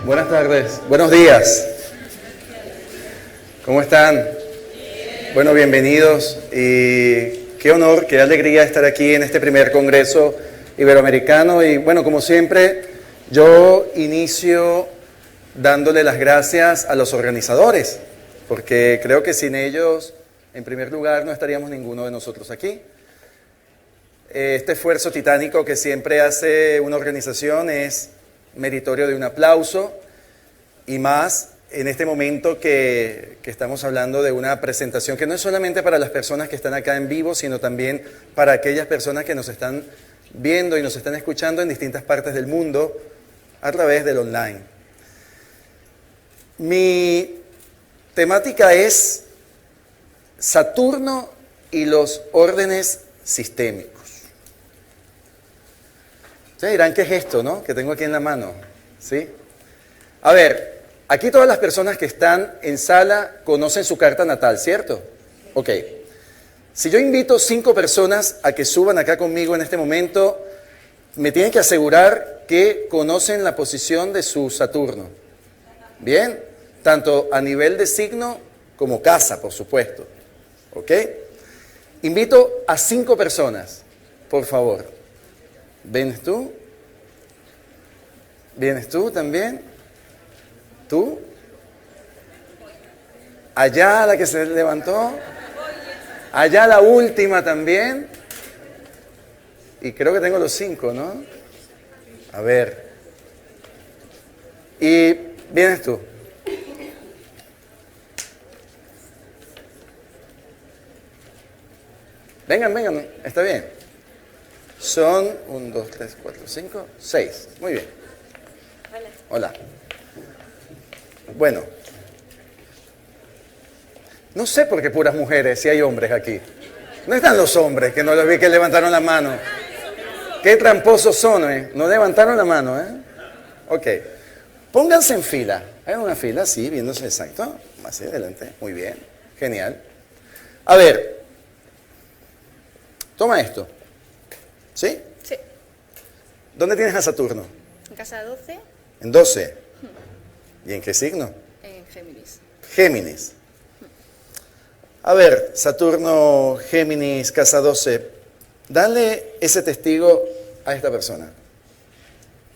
Buenas tardes, buenos días. ¿Cómo están? Bueno, bienvenidos y qué honor, qué alegría estar aquí en este primer Congreso Iberoamericano. Y bueno, como siempre, yo inicio dándole las gracias a los organizadores, porque creo que sin ellos, en primer lugar, no estaríamos ninguno de nosotros aquí. Este esfuerzo titánico que siempre hace una organización es meritorio de un aplauso, y más en este momento que estamos hablando de una presentación que no es solamente para las personas que están acá en vivo, sino también para aquellas personas que nos están viendo y nos están escuchando en distintas partes del mundo a través del online. Mi temática es Saturno y los órdenes sistémicos. Ustedes dirán, ¿qué es esto, no? Que tengo aquí en la mano, ¿sí? A ver, aquí todas las personas que están en sala conocen su carta natal, ¿cierto? Ok. Si yo invito 5 personas a que suban acá conmigo en este momento, me tienen que asegurar que conocen la posición de su Saturno. ¿Bien? Tanto a nivel de signo como casa, por supuesto. ¿Ok? Invito a 5 personas, por favor. ¿Vienes tú? ¿Vienes tú también? ¿Tú? Allá la que se levantó. Allá la última también. Y creo que tengo los 5, ¿no? A ver. ¿Y vienes tú? Vengan, vengan, está bien. Son 1, 2, 3, 4, 5, 6. Muy bien. Hola. Bueno. No sé por qué puras mujeres, si hay hombres aquí. No están los hombres, que no los vi que levantaron la mano. Qué tramposos son, ¿eh? No levantaron la mano, ¿eh? Ok. Pónganse en fila. Hagan una fila, sí, viéndose exacto. Más adelante. Muy bien. Genial. A ver. Toma esto. ¿Sí? Sí. ¿Dónde tienes a Saturno? En casa 12. En 12. ¿Y en qué signo? En Géminis. Géminis. A ver, Saturno, Géminis, casa 12. Dale ese testigo a esta persona.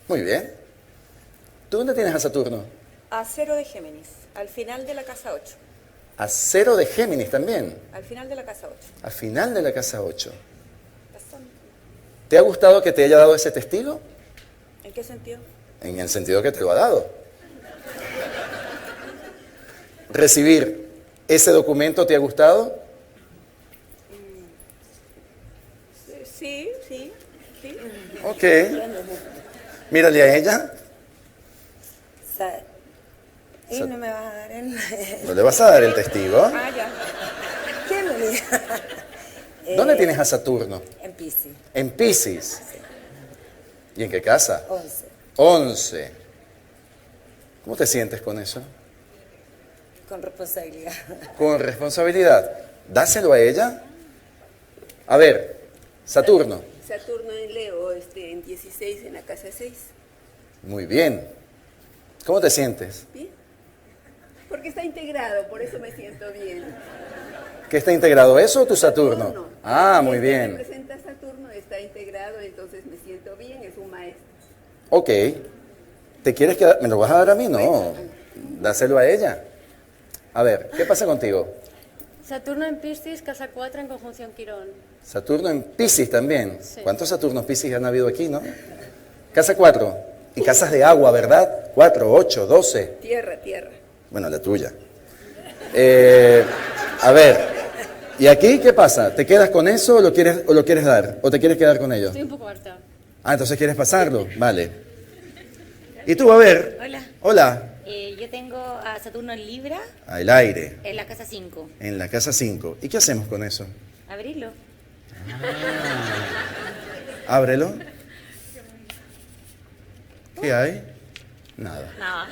Muy bien. ¿Tú dónde tienes a Saturno? A 0 de Géminis, al final de la casa 8. A 0 de Géminis también. Al final de la casa 8. Al final de la casa 8. ¿Te ha gustado que te haya dado ese testigo? ¿En qué sentido? En el sentido que te lo ha dado. ¿Recibir ese documento te ha gustado? Sí, sí, sí. Ok. Mírale a ella. Y no me vas a dar el... ¿No le vas a dar el testigo? Ah, ya. ¿Qué me diga? ¿Dónde tienes a Saturno? En Piscis. En Piscis. ¿Y en qué casa? 11. 11. ¿Cómo te sientes con eso? Con responsabilidad. Con responsabilidad. Dáselo a ella. A ver, Saturno. Saturno en Leo, en 16 en la casa 6. Muy bien. ¿Cómo te sientes? Bien. Porque está integrado, por eso me siento bien. ¿Qué está integrado? ¿Eso o tu Saturno? Ah, muy bien. Representa Saturno, está integrado, entonces me siento bien, es un maestro. Ok. ¿Te quieres quedar? ¿Me lo vas a dar a mí? No. Dáselo a ella. A ver, ¿qué pasa contigo? Saturno en Piscis, casa 4 en conjunción Quirón. Saturno en Piscis también. Sí. ¿Cuántos Saturnos Piscis han habido aquí, no? Casa 4. Y casas de agua, ¿verdad? 4, 8, 12. Tierra, tierra. Bueno, la tuya. A ver. ¿Y aquí qué pasa? ¿Te quedas con eso o lo quieres dar? ¿O te quieres quedar con ello? Estoy un poco harta. Ah, entonces quieres pasarlo. Vale. ¿Y tú, a ver? Hola. Hola. Yo tengo a Saturno en Libra Al aire. en la casa 5. En la casa 5. ¿Y qué hacemos con eso? Abrirlo. Ábrelo. ¿Qué hay? Nada. Nada.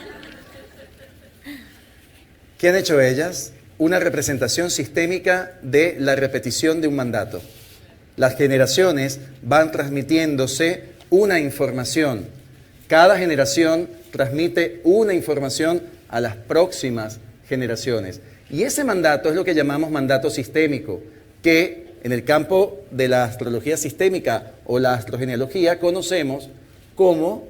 ¿Qué han hecho ellas? Una representación sistémica de la repetición de un mandato. Las generaciones van transmitiéndose una información Cada generación transmite una información a las próximas generaciones. Y ese mandato es lo que llamamos mandato sistémico, que en el campo de la astrología sistémica o la astrogenealogía conocemos como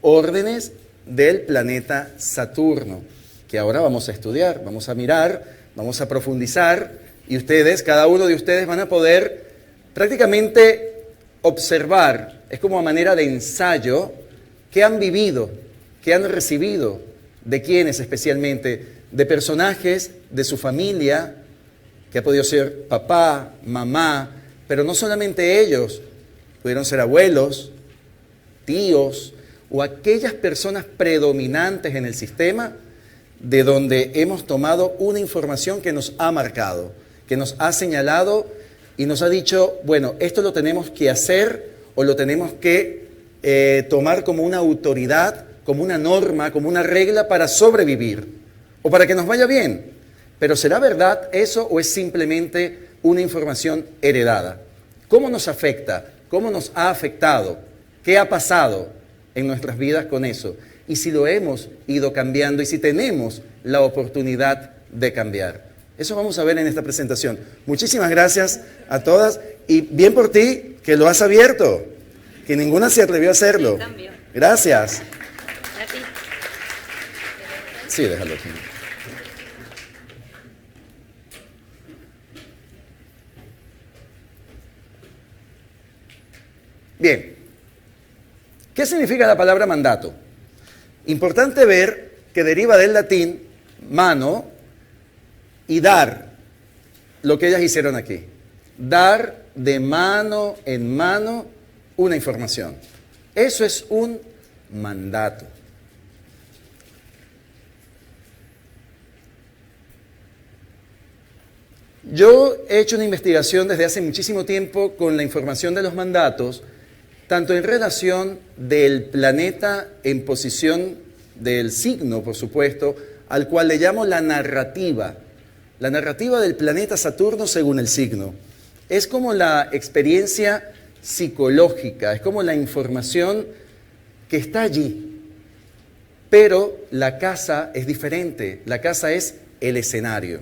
órdenes del planeta Saturno, que ahora vamos a estudiar, vamos a mirar, vamos a profundizar, y ustedes, cada uno de ustedes van a poder prácticamente observar, es como a manera de ensayo, qué han vivido, qué han recibido, de quiénes especialmente, de personajes de su familia, que ha podido ser papá, mamá, pero no solamente ellos, pudieron ser abuelos, tíos, o aquellas personas predominantes en el sistema de donde hemos tomado una información que nos ha marcado, que nos ha señalado y nos ha dicho, bueno, esto lo tenemos que hacer o lo tenemos que tomar como una autoridad, como una norma, como una regla para sobrevivir o para que nos vaya bien. Pero ¿será verdad eso o es simplemente una información heredada? ¿Cómo nos afecta? ¿Cómo nos ha afectado? ¿Qué ha pasado en nuestras vidas con eso? Y si lo hemos ido cambiando y si tenemos la oportunidad de cambiar. Eso vamos a ver en esta presentación. Muchísimas gracias a todas y bien por ti que lo has abierto, que ninguna se atrevió a hacerlo. Gracias. A ti. Sí, déjalo aquí. Bien, ¿qué significa la palabra mandato? Importante ver que deriva del latín mano y dar, lo que ellas hicieron aquí. Dar de mano en mano una información. Eso es un mandato. Yo he hecho una investigación desde hace muchísimo tiempo con la información de los mandatos, tanto en relación del planeta en posición del signo, por supuesto, al cual le llamo la narrativa del planeta Saturno según el signo. Es como la experiencia psicológica, es como la información que está allí, pero la casa es diferente, la casa es el escenario.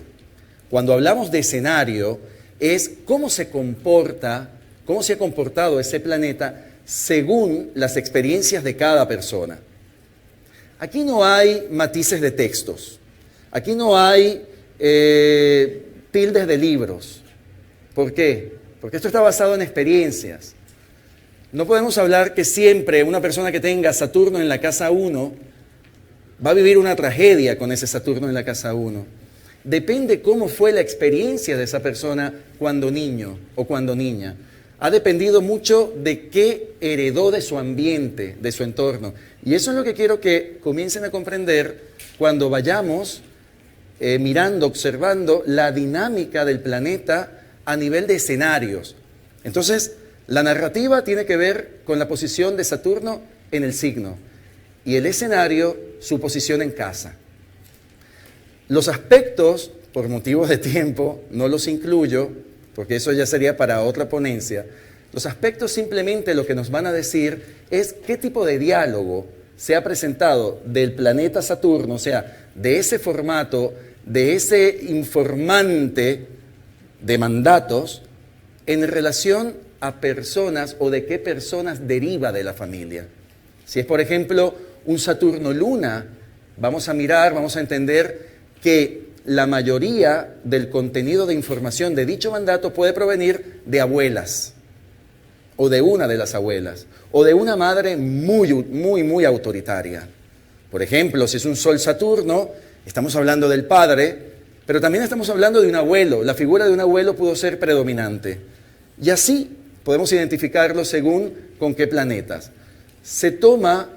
Cuando hablamos de escenario, es cómo se comporta, cómo se ha comportado ese planeta según las experiencias de cada persona. Aquí no hay matices de textos, aquí no hay tildes de libros. ¿Por qué? Porque esto está basado en experiencias. No podemos hablar que siempre una persona que tenga Saturno en la casa 1 va a vivir una tragedia con ese Saturno en la casa 1. Depende cómo fue la experiencia de esa persona cuando niño o cuando niña. Ha dependido mucho de qué heredó de su ambiente, de su entorno. Y eso es lo que quiero que comiencen a comprender cuando vayamos mirando, observando la dinámica del planeta a nivel de escenarios. Entonces, la narrativa tiene que ver con la posición de Saturno en el signo y el escenario, su posición en casa. Los aspectos, por motivos de tiempo, no los incluyo, porque eso ya sería para otra ponencia. Los aspectos simplemente lo que nos van a decir es qué tipo de diálogo se ha presentado del planeta Saturno, o sea, de ese formato, de ese informante de mandatos en relación a personas o de qué personas deriva de la familia. Si es, por ejemplo, un Saturno-Luna, vamos a mirar, vamos a entender que la mayoría del contenido de información de dicho mandato puede provenir de abuelas, o de una de las abuelas, o de una madre muy autoritaria. Por ejemplo, si es un Sol Saturno, estamos hablando del padre, pero también estamos hablando de un abuelo. La figura de un abuelo pudo ser predominante. Y así podemos identificarlo según con qué planetas. Se toma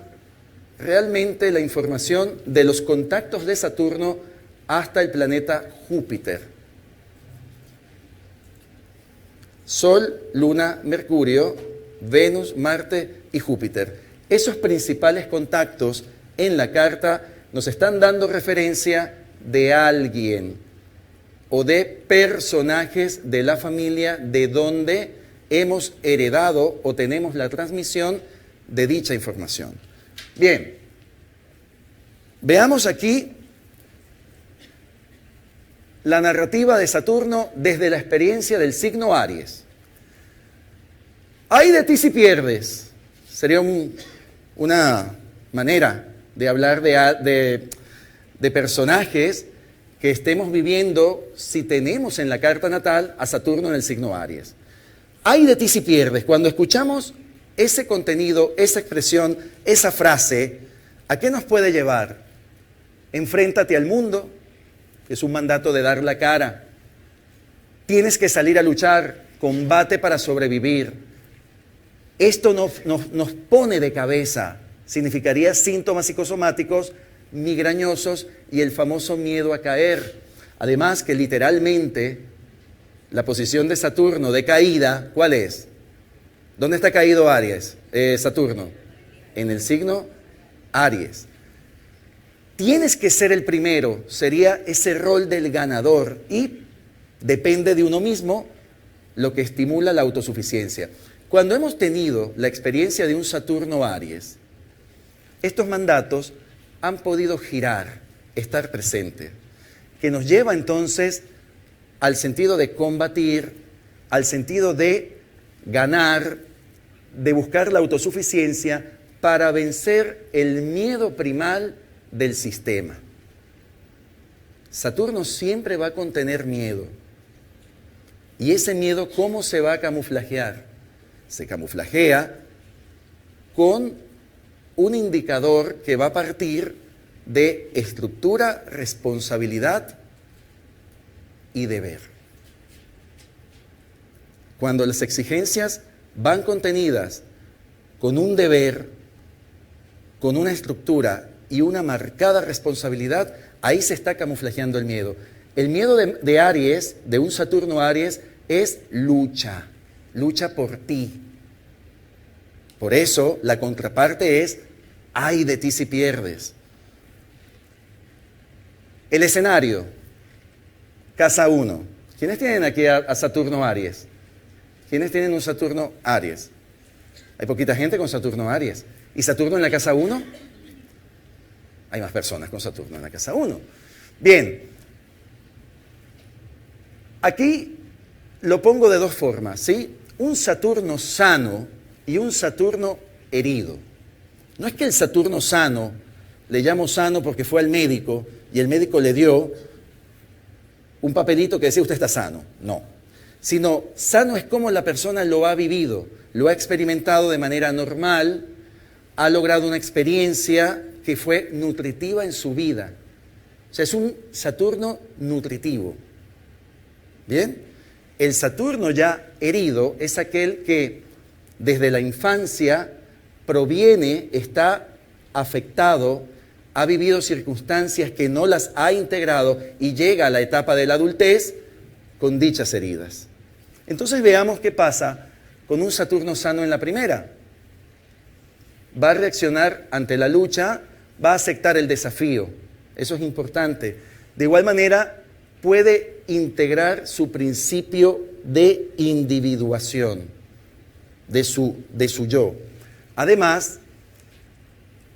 realmente la información de los contactos de Saturno hasta el planeta Júpiter. Sol, Luna, Mercurio, Venus, Marte y Júpiter. Esos principales contactos en la carta nos están dando referencia de alguien o de personajes de la familia de donde hemos heredado o tenemos la transmisión de dicha información. Bien, veamos aquí la narrativa de Saturno desde la experiencia del signo Aries. Ay de ti si pierdes. Sería una manera de hablar de personajes que estemos viviendo si tenemos en la carta natal a Saturno en el signo Aries. Ay de ti si pierdes. Cuando escuchamos ese contenido, esa expresión, esa frase, ¿a qué nos puede llevar? Enfréntate al mundo, que es un mandato de dar la cara. Tienes que salir a luchar, combate para sobrevivir. Esto nos pone de cabeza. Significaría síntomas psicosomáticos, migrañosos y el famoso miedo a caer. Además que literalmente la posición de Saturno de caída, ¿cuál es? ¿Dónde está caído Aries? Saturno. En el signo Aries. Tienes que ser el primero, sería ese rol del ganador y depende de uno mismo lo que estimula la autosuficiencia. Cuando hemos tenido la experiencia de un Saturno Aries, estos mandatos han podido girar, estar presentes, que nos lleva entonces al sentido de combatir, al sentido de ganar, de buscar la autosuficiencia para vencer el miedo primal del sistema. Saturno siempre va a contener miedo. Y ese miedo, ¿cómo se va a camuflajear? Se camuflajea con un indicador que va a partir de estructura, responsabilidad y deber. Cuando las exigencias van contenidas con un deber, con una estructura y una marcada responsabilidad, ahí se está camuflajeando el miedo. El miedo de Aries, de un Saturno Aries, es lucha, lucha por ti. Por eso la contraparte es, ay de ti si pierdes. El escenario, casa 1. ¿Quiénes tienen aquí a Saturno Aries? ¿Quiénes tienen un Saturno Aries? Hay poquita gente con Saturno Aries. ¿Y Saturno en la casa 1? Hay más personas con Saturno en la casa 1. Bien, aquí lo pongo de dos formas, ¿sí? Un Saturno sano y un Saturno herido. No es que el Saturno sano, le llamo sano porque fue al médico y el médico le dio un papelito que decía usted está sano. No, sino sano es como la persona lo ha vivido, lo ha experimentado de manera normal, ha logrado una experiencia que fue nutritiva en su vida. O sea, es un Saturno nutritivo. ¿Bien? El Saturno ya herido es aquel que desde la infancia proviene, está afectado, ha vivido circunstancias que no las ha integrado y llega a la etapa de la adultez con dichas heridas. Entonces veamos qué pasa con un Saturno sano en la primera. Va a reaccionar ante la lucha, va a aceptar el desafío. Eso es importante. De igual manera, puede integrar su principio de individuación, de su yo. Además,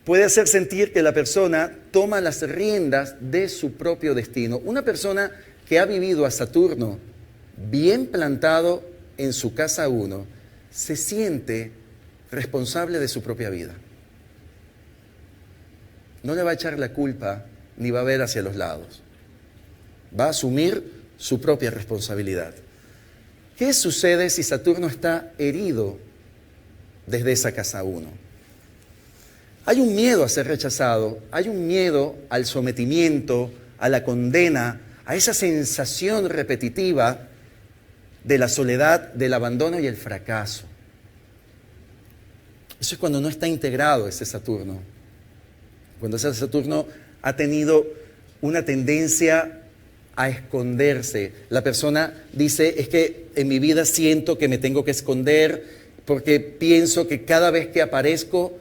puede hacer sentir que la persona toma las riendas de su propio destino. Una persona que ha vivido a Saturno bien plantado en su casa 1, se siente responsable de su propia vida. No le va a echar la culpa ni va a ver hacia los lados. Va a asumir su propia responsabilidad. ¿Qué sucede si Saturno está herido desde esa casa 1? Hay un miedo a ser rechazado, hay un miedo al sometimiento, a la condena, a esa sensación repetitiva de la soledad, del abandono y el fracaso. Eso es cuando no está integrado ese Saturno. Cuando ese Saturno ha tenido una tendencia a esconderse. La persona dice, es que en mi vida siento que me tengo que esconder porque pienso que cada vez que aparezco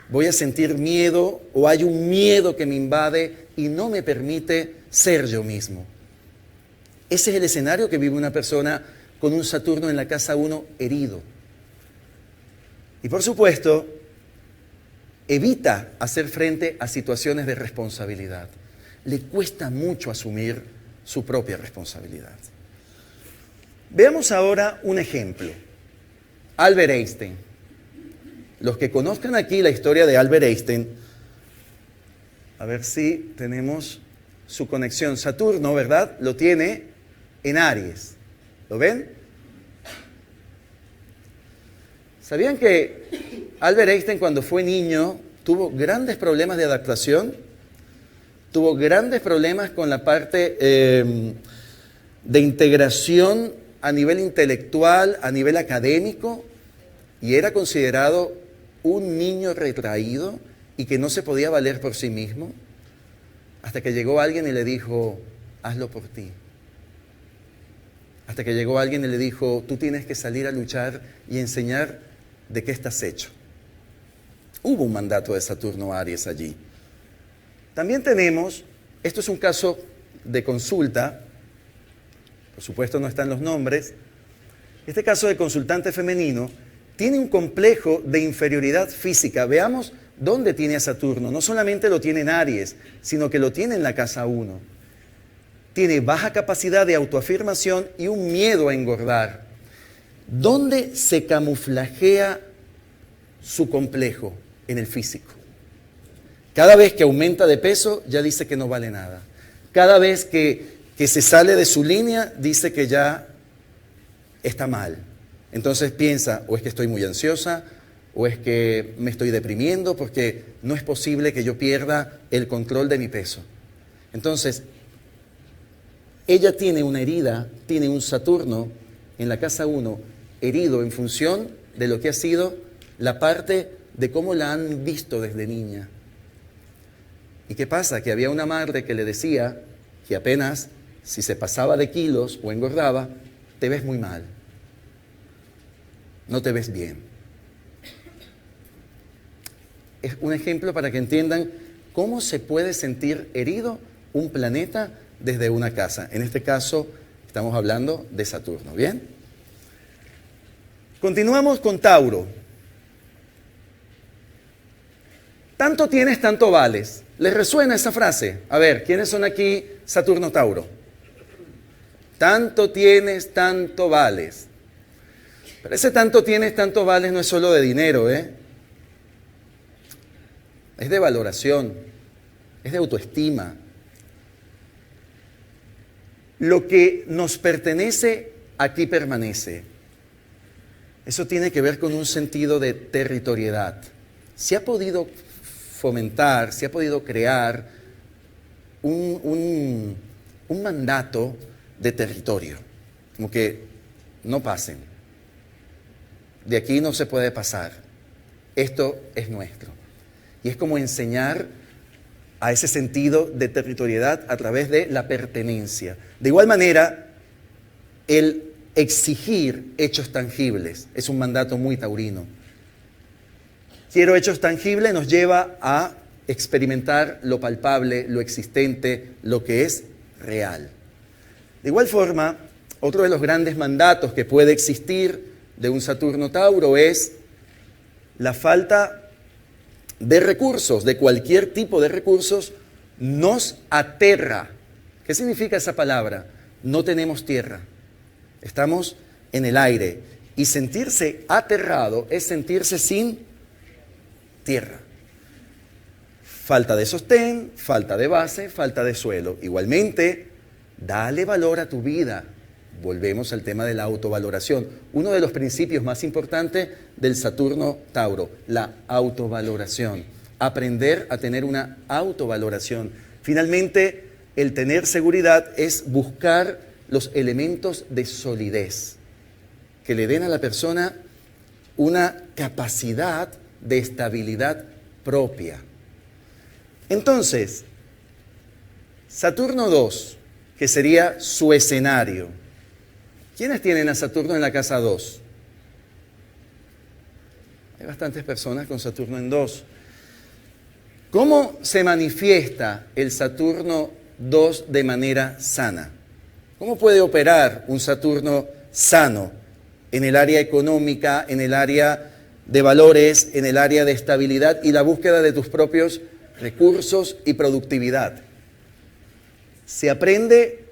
voy a sentir miedo o hay un miedo que me invade y no me permite ser yo mismo. Ese es el escenario que vive una persona con un Saturno en la casa 1 herido. Y por supuesto, evita hacer frente a situaciones de responsabilidad. Le cuesta mucho asumir su propia responsabilidad. Veamos ahora un ejemplo. Albert Einstein. Los que conozcan aquí la historia de Albert Einstein, a ver si tenemos su conexión. Saturno, ¿verdad? Lo tiene en Aries. ¿Lo ven? ¿Sabían que Albert Einstein cuando fue niño tuvo grandes problemas de adaptación? Tuvo grandes problemas con la parte de integración a nivel intelectual, a nivel académico, y era considerado un niño retraído y que no se podía valer por sí mismo, hasta que llegó alguien y le dijo, hazlo por ti. Hasta que llegó alguien y le dijo, tú tienes que salir a luchar y enseñar de qué estás hecho. Hubo un mandato de Saturno Aries allí. También tenemos, esto es un caso de consulta, por supuesto no están los nombres, este caso de consultante femenino tiene un complejo de inferioridad física. Veamos dónde tiene a Saturno. No solamente lo tiene en Aries, sino que lo tiene en la casa 1. Tiene baja capacidad de autoafirmación y un miedo a engordar. ¿Dónde se camuflajea su complejo? En el físico. Cada vez que aumenta de peso, ya dice que no vale nada. Cada vez que se sale de su línea, dice que ya está mal. Entonces piensa, o es que estoy muy ansiosa, o es que me estoy deprimiendo, porque no es posible que yo pierda el control de mi peso. Entonces, ella tiene una herida, tiene un Saturno en la casa 1, herido en función de lo que ha sido la parte de cómo la han visto desde niña. ¿Y qué pasa? Que había una madre que le decía que apenas si se pasaba de kilos o engordaba, te ves muy mal. No te ves bien. Es un ejemplo para que entiendan cómo se puede sentir herido un planeta desde una casa. En este caso, estamos hablando de Saturno, ¿bien? Continuamos con Tauro. Tanto tienes, tanto vales. ¿Les resuena esa frase? A ver, ¿quiénes son aquí Saturno Tauro? Tanto tienes, tanto vales. Pero ese tanto tienes, tanto vales no es solo de dinero, ¿eh? Es de valoración, es de autoestima. Lo que nos pertenece, aquí permanece. Eso tiene que ver con un sentido de territorialidad. Se ha podido fomentar, se ha podido crear un mandato de territorio, como que no pasen, de aquí no se puede pasar, esto es nuestro. Y es como enseñar a ese sentido de territorialidad a través de la pertenencia. De igual manera, el exigir hechos tangibles es un mandato muy taurino. Quiero hechos tangibles nos lleva a experimentar lo palpable, lo existente, lo que es real. De igual forma, otro de los grandes mandatos que puede existir de un Saturno Tauro es la falta de recursos, de cualquier tipo de recursos, nos aterra. ¿Qué significa esa palabra? No tenemos tierra, estamos en el aire. Y sentirse aterrado es sentirse sin tierra. Falta de sostén, falta de base, falta de suelo. Igualmente, dale valor a tu vida. Volvemos al tema de la autovaloración. Uno de los principios más importantes del Saturno Tauro, la autovaloración. Aprender a tener una autovaloración. Finalmente, el tener seguridad es buscar los elementos de solidez que le den a la persona una capacidad de estabilidad propia. Entonces, Saturno 2, que sería su escenario. ¿Quiénes tienen a Saturno en la casa 2? Hay bastantes personas con Saturno en 2. ¿Cómo se manifiesta el Saturno 2 de manera sana? ¿Cómo puede operar un Saturno sano en el área económica, en el área de valores en el área de estabilidad y la búsqueda de tus propios recursos y productividad. Se aprende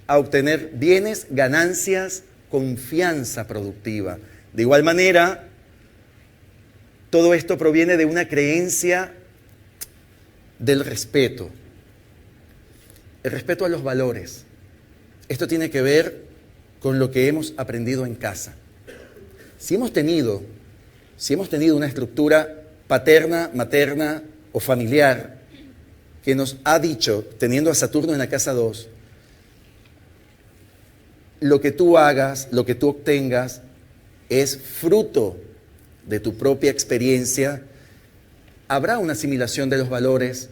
a obtener bienes, ganancias, confianza productiva. De igual manera, todo esto proviene de una creencia del respeto. El respeto a los valores. Esto tiene que ver con lo que hemos aprendido en casa. Si hemos tenido una estructura paterna, materna o familiar que nos ha dicho, teniendo a Saturno en la casa 2, lo que tú hagas, lo que tú obtengas, es fruto de tu propia experiencia, habrá una asimilación de los valores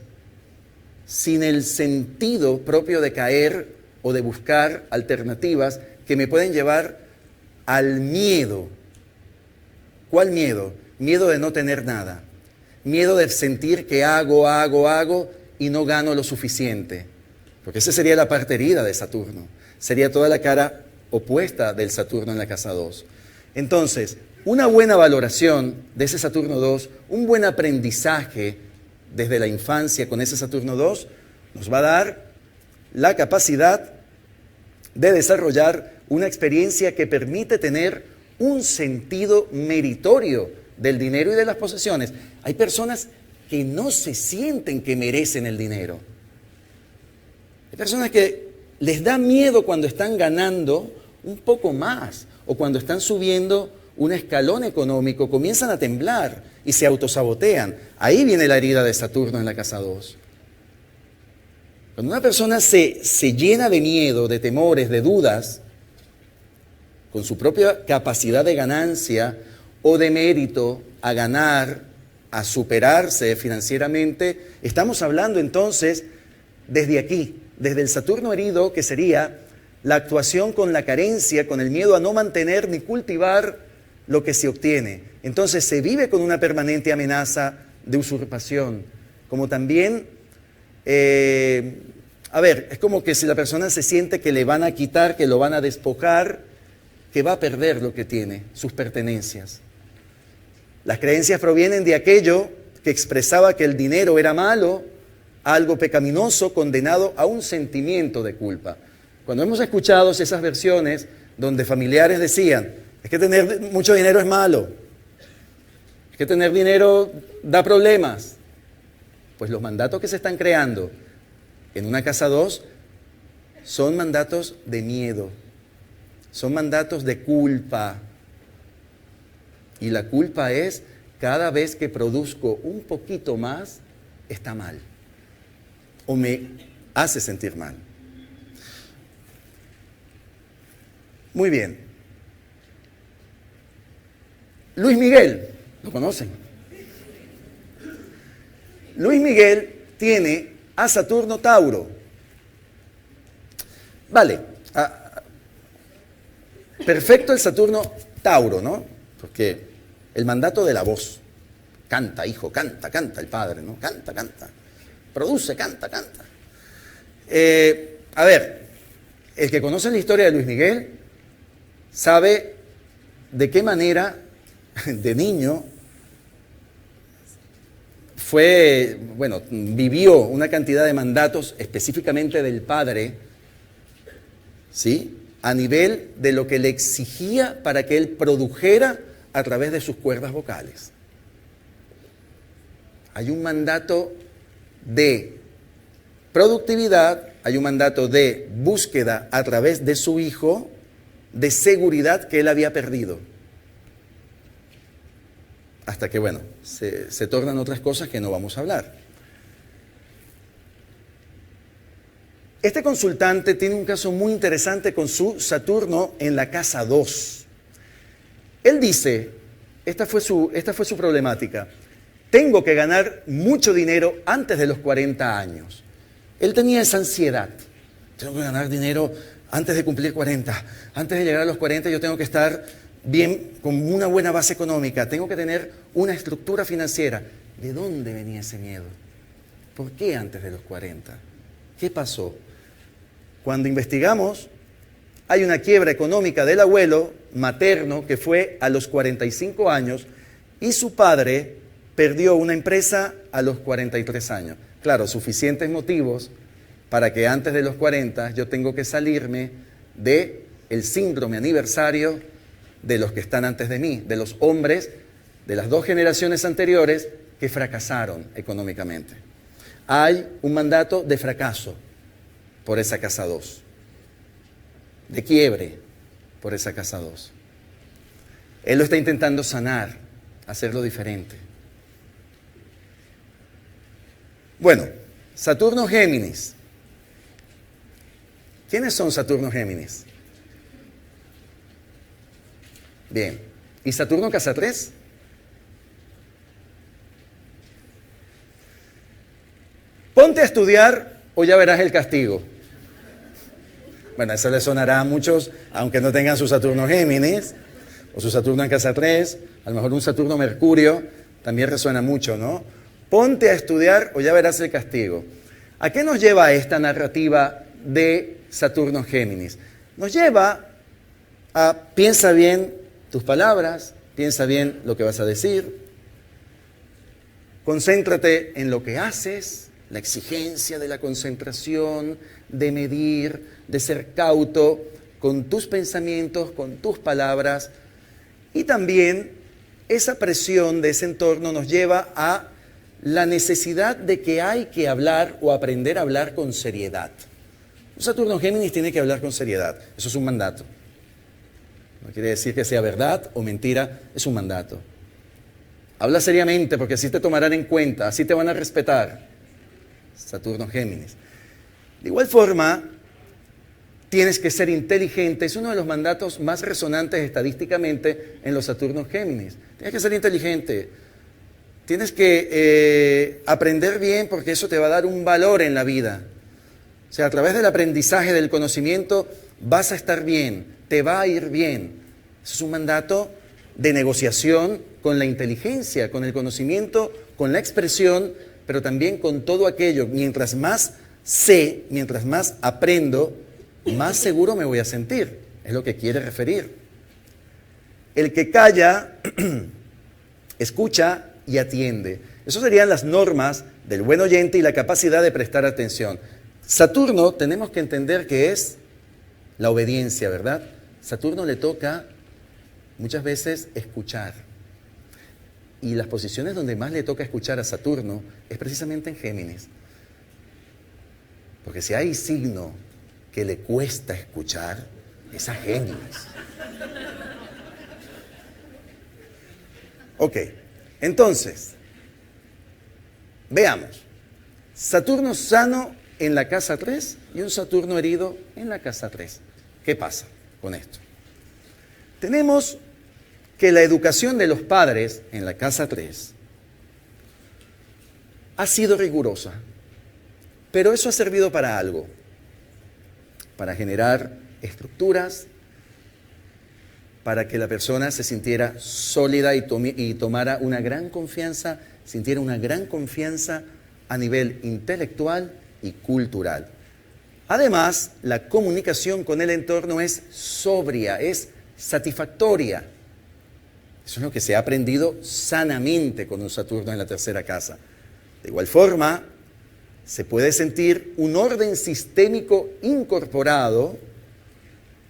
sin el sentido propio de caer o de buscar alternativas que me pueden llevar al miedo. ¿Cuál miedo? Miedo de no tener nada. Miedo de sentir que hago y no gano lo suficiente. Porque esa sería la parte herida de Saturno. Sería toda la cara opuesta del Saturno en la casa 2. Entonces, una buena valoración de ese Saturno 2, un buen aprendizaje desde la infancia con ese Saturno 2, nos va a dar la capacidad de desarrollar una experiencia que permite tener un sentido meritorio del dinero y de las posesiones. Hay personas que no se sienten que merecen el dinero. Hay personas que les da miedo cuando están ganando un poco más o cuando están subiendo un escalón económico, comienzan a temblar y se autosabotean. Ahí viene la herida de Saturno en la casa 2. Cuando una persona se llena de miedo, de temores, de dudas, con su propia capacidad de ganancia o de mérito a ganar, a superarse financieramente, estamos hablando entonces desde aquí, desde el Saturno herido, que sería la actuación con la carencia, con el miedo a no mantener ni cultivar lo que se obtiene. Entonces se vive con una permanente amenaza de usurpación, como también, es como que si la persona se siente que le van a quitar, que lo van a despojar, que va a perder lo que tiene, sus pertenencias. Las creencias provienen de aquello que expresaba que el dinero era malo, algo pecaminoso, condenado a un sentimiento de culpa. Cuando hemos escuchado esas versiones donde familiares decían, es que tener mucho dinero es malo, es que tener dinero da problemas, pues los mandatos que se están creando en una casa 2 son mandatos de miedo, son mandatos de culpa. Y la culpa es, cada vez que produzco un poquito más, está mal. O me hace sentir mal. Muy bien. Luis Miguel, ¿lo conocen? Luis Miguel tiene a Saturno Tauro. Vale. Perfecto el Saturno Tauro, ¿no? Porque el mandato de la voz. Canta, hijo, canta, canta el padre, ¿no? Canta, canta. Produce, canta, canta. El que conoce la historia de Luis Miguel sabe de qué manera de niño vivió una cantidad de mandatos específicamente del padre, ¿sí? A nivel de lo que le exigía para que él produjera a través de sus cuerdas vocales. Hay un mandato de productividad, hay un mandato de búsqueda a través de su hijo, de seguridad que él había perdido. Hasta que, se tornan otras cosas que no vamos a hablar. Este consultante tiene un caso muy interesante con su Saturno en la casa 2. Él dice, esta fue su problemática, tengo que ganar mucho dinero antes de los 40 años. Él tenía esa ansiedad, tengo que ganar dinero antes de cumplir 40, antes de llegar a los 40 yo tengo que estar bien, con una buena base económica, tengo que tener una estructura financiera. ¿De dónde venía ese miedo? ¿Por qué antes de los 40? ¿Qué pasó? Cuando investigamos, hay una quiebra económica del abuelo materno que fue a los 45 años Y su padre perdió una empresa a los 43 años. Claro, suficientes motivos para que antes de los 40 yo tengo que salirme de el síndrome aniversario de los que están antes de mí, de los hombres de las 2 generaciones anteriores que fracasaron económicamente. Hay un mandato de fracaso por esa casa 2, de quiebre por esa casa 2. Él lo está intentando sanar, hacerlo diferente. Bueno, Saturno Géminis. ¿Quiénes son Saturno Géminis? Bien. ¿Y Saturno casa 3? Ponte a estudiar o ya verás el castigo. Bueno, eso le sonará a muchos, aunque no tengan su Saturno Géminis, o su Saturno en casa 3, a lo mejor un Saturno Mercurio, también resuena mucho, ¿no? Ponte a estudiar o ya verás el castigo. ¿A qué nos lleva esta narrativa de Saturno Géminis? Nos lleva a piensa bien tus palabras, piensa bien lo que vas a decir, concéntrate en lo que haces, la exigencia de la concentración, de medir, de ser cauto con tus pensamientos, con tus palabras. Y también esa presión de ese entorno nos lleva a la necesidad de que hay que hablar o aprender a hablar con seriedad. Un Saturno Géminis tiene que hablar con seriedad. Eso es un mandato. No quiere decir que sea verdad o mentira, es un mandato. Habla seriamente porque así te tomarán en cuenta, así te van a respetar. Saturno Géminis. De igual forma, tienes que ser inteligente. Es uno de los mandatos más resonantes estadísticamente en los Saturnos Géminis. Tienes que ser inteligente. Tienes que aprender bien porque eso te va a dar un valor en la vida. O sea, a través del aprendizaje, del conocimiento, vas a estar bien, te va a ir bien. Eso es un mandato de negociación con la inteligencia, con el conocimiento, con la expresión, pero también con todo aquello. Mientras más sé, mientras más aprendo, más seguro me voy a sentir. Es lo que quiere referir. El que calla, escucha y atiende. Esas serían las normas del buen oyente y la capacidad de prestar atención. Saturno, tenemos que entender que es la obediencia, ¿verdad? Saturno le toca muchas veces escuchar. Y las posiciones donde más le toca escuchar a Saturno es precisamente en Géminis. Porque si hay signo que le cuesta escuchar, es a Géminis. Ok, entonces, veamos. Saturno sano en la casa 3 y un Saturno herido en la casa 3. ¿Qué pasa con esto? Tenemos que la educación de los padres en la casa 3 ha sido rigurosa, pero eso ha servido para algo, para generar estructuras, para que la persona se sintiera sólida y tomara una gran confianza, sintiera una gran confianza a nivel intelectual y cultural. Además, la comunicación con el entorno es sobria, es satisfactoria. Eso es lo que se ha aprendido sanamente con un Saturno en la tercera casa. De igual forma, se puede sentir un orden sistémico incorporado,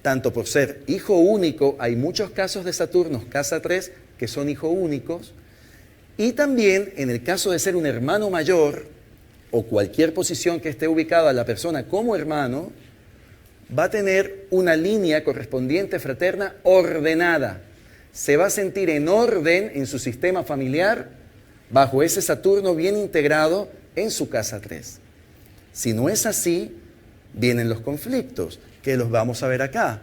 tanto por ser hijo único, hay muchos casos de Saturnos, casa 3, que son hijos únicos, y también en el caso de ser un hermano mayor, o cualquier posición que esté ubicada la persona como hermano, va a tener una línea correspondiente fraterna ordenada. Se va a sentir en orden en su sistema familiar bajo ese Saturno bien integrado en su casa 3. Si no es así, vienen los conflictos, que los vamos a ver acá.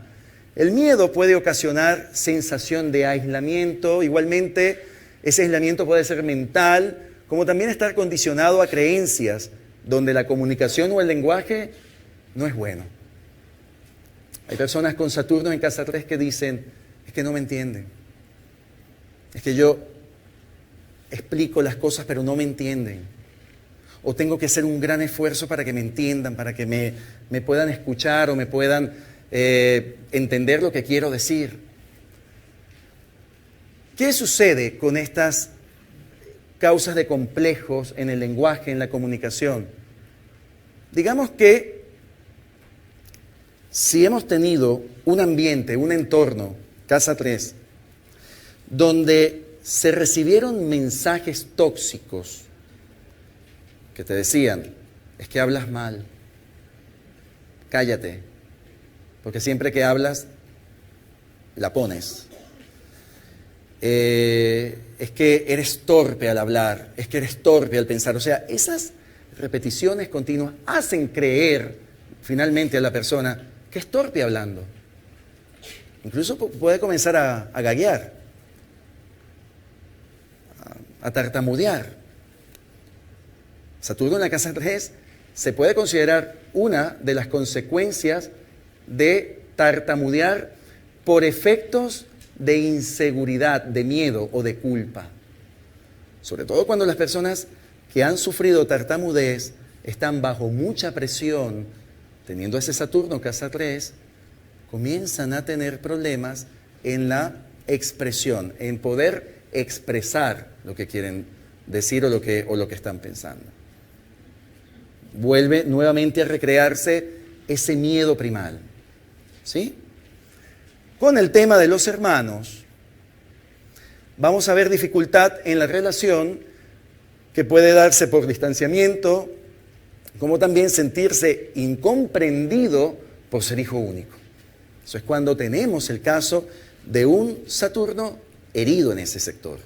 El miedo puede ocasionar sensación de aislamiento, igualmente ese aislamiento puede ser mental, como también estar condicionado a creencias donde la comunicación o el lenguaje no es bueno. Hay personas con Saturno en casa 3 que dicen, es que no me entienden, es que yo explico las cosas pero no me entienden, o tengo que hacer un gran esfuerzo para que me entiendan, para que me puedan escuchar o me puedan entender lo que quiero decir. ¿Qué sucede con estas causas de complejos en el lenguaje, en la comunicación? Digamos que si hemos tenido un ambiente, un entorno, casa 3, donde se recibieron mensajes tóxicos que te decían, es que hablas mal, cállate, porque siempre que hablas, la pones. Es que eres torpe al hablar, es que eres torpe al pensar. O sea, esas repeticiones continuas hacen creer finalmente a la persona que es torpe hablando. Incluso puede comenzar a gaguear, a tartamudear. Saturno en la casa 3 se puede considerar una de las consecuencias de tartamudear por efectos de inseguridad, de miedo o de culpa. Sobre todo cuando las personas que han sufrido tartamudez están bajo mucha presión, teniendo ese Saturno, casa 3, comienzan a tener problemas en la expresión, en poder expresar lo que quieren decir o lo que están pensando. Vuelve nuevamente a recrearse ese miedo primal. ¿Sí? Con el tema de los hermanos, vamos a ver dificultad en la relación que puede darse por distanciamiento, como también sentirse incomprendido por ser hijo único. Eso es cuando tenemos el caso de un Saturno herido en ese sector.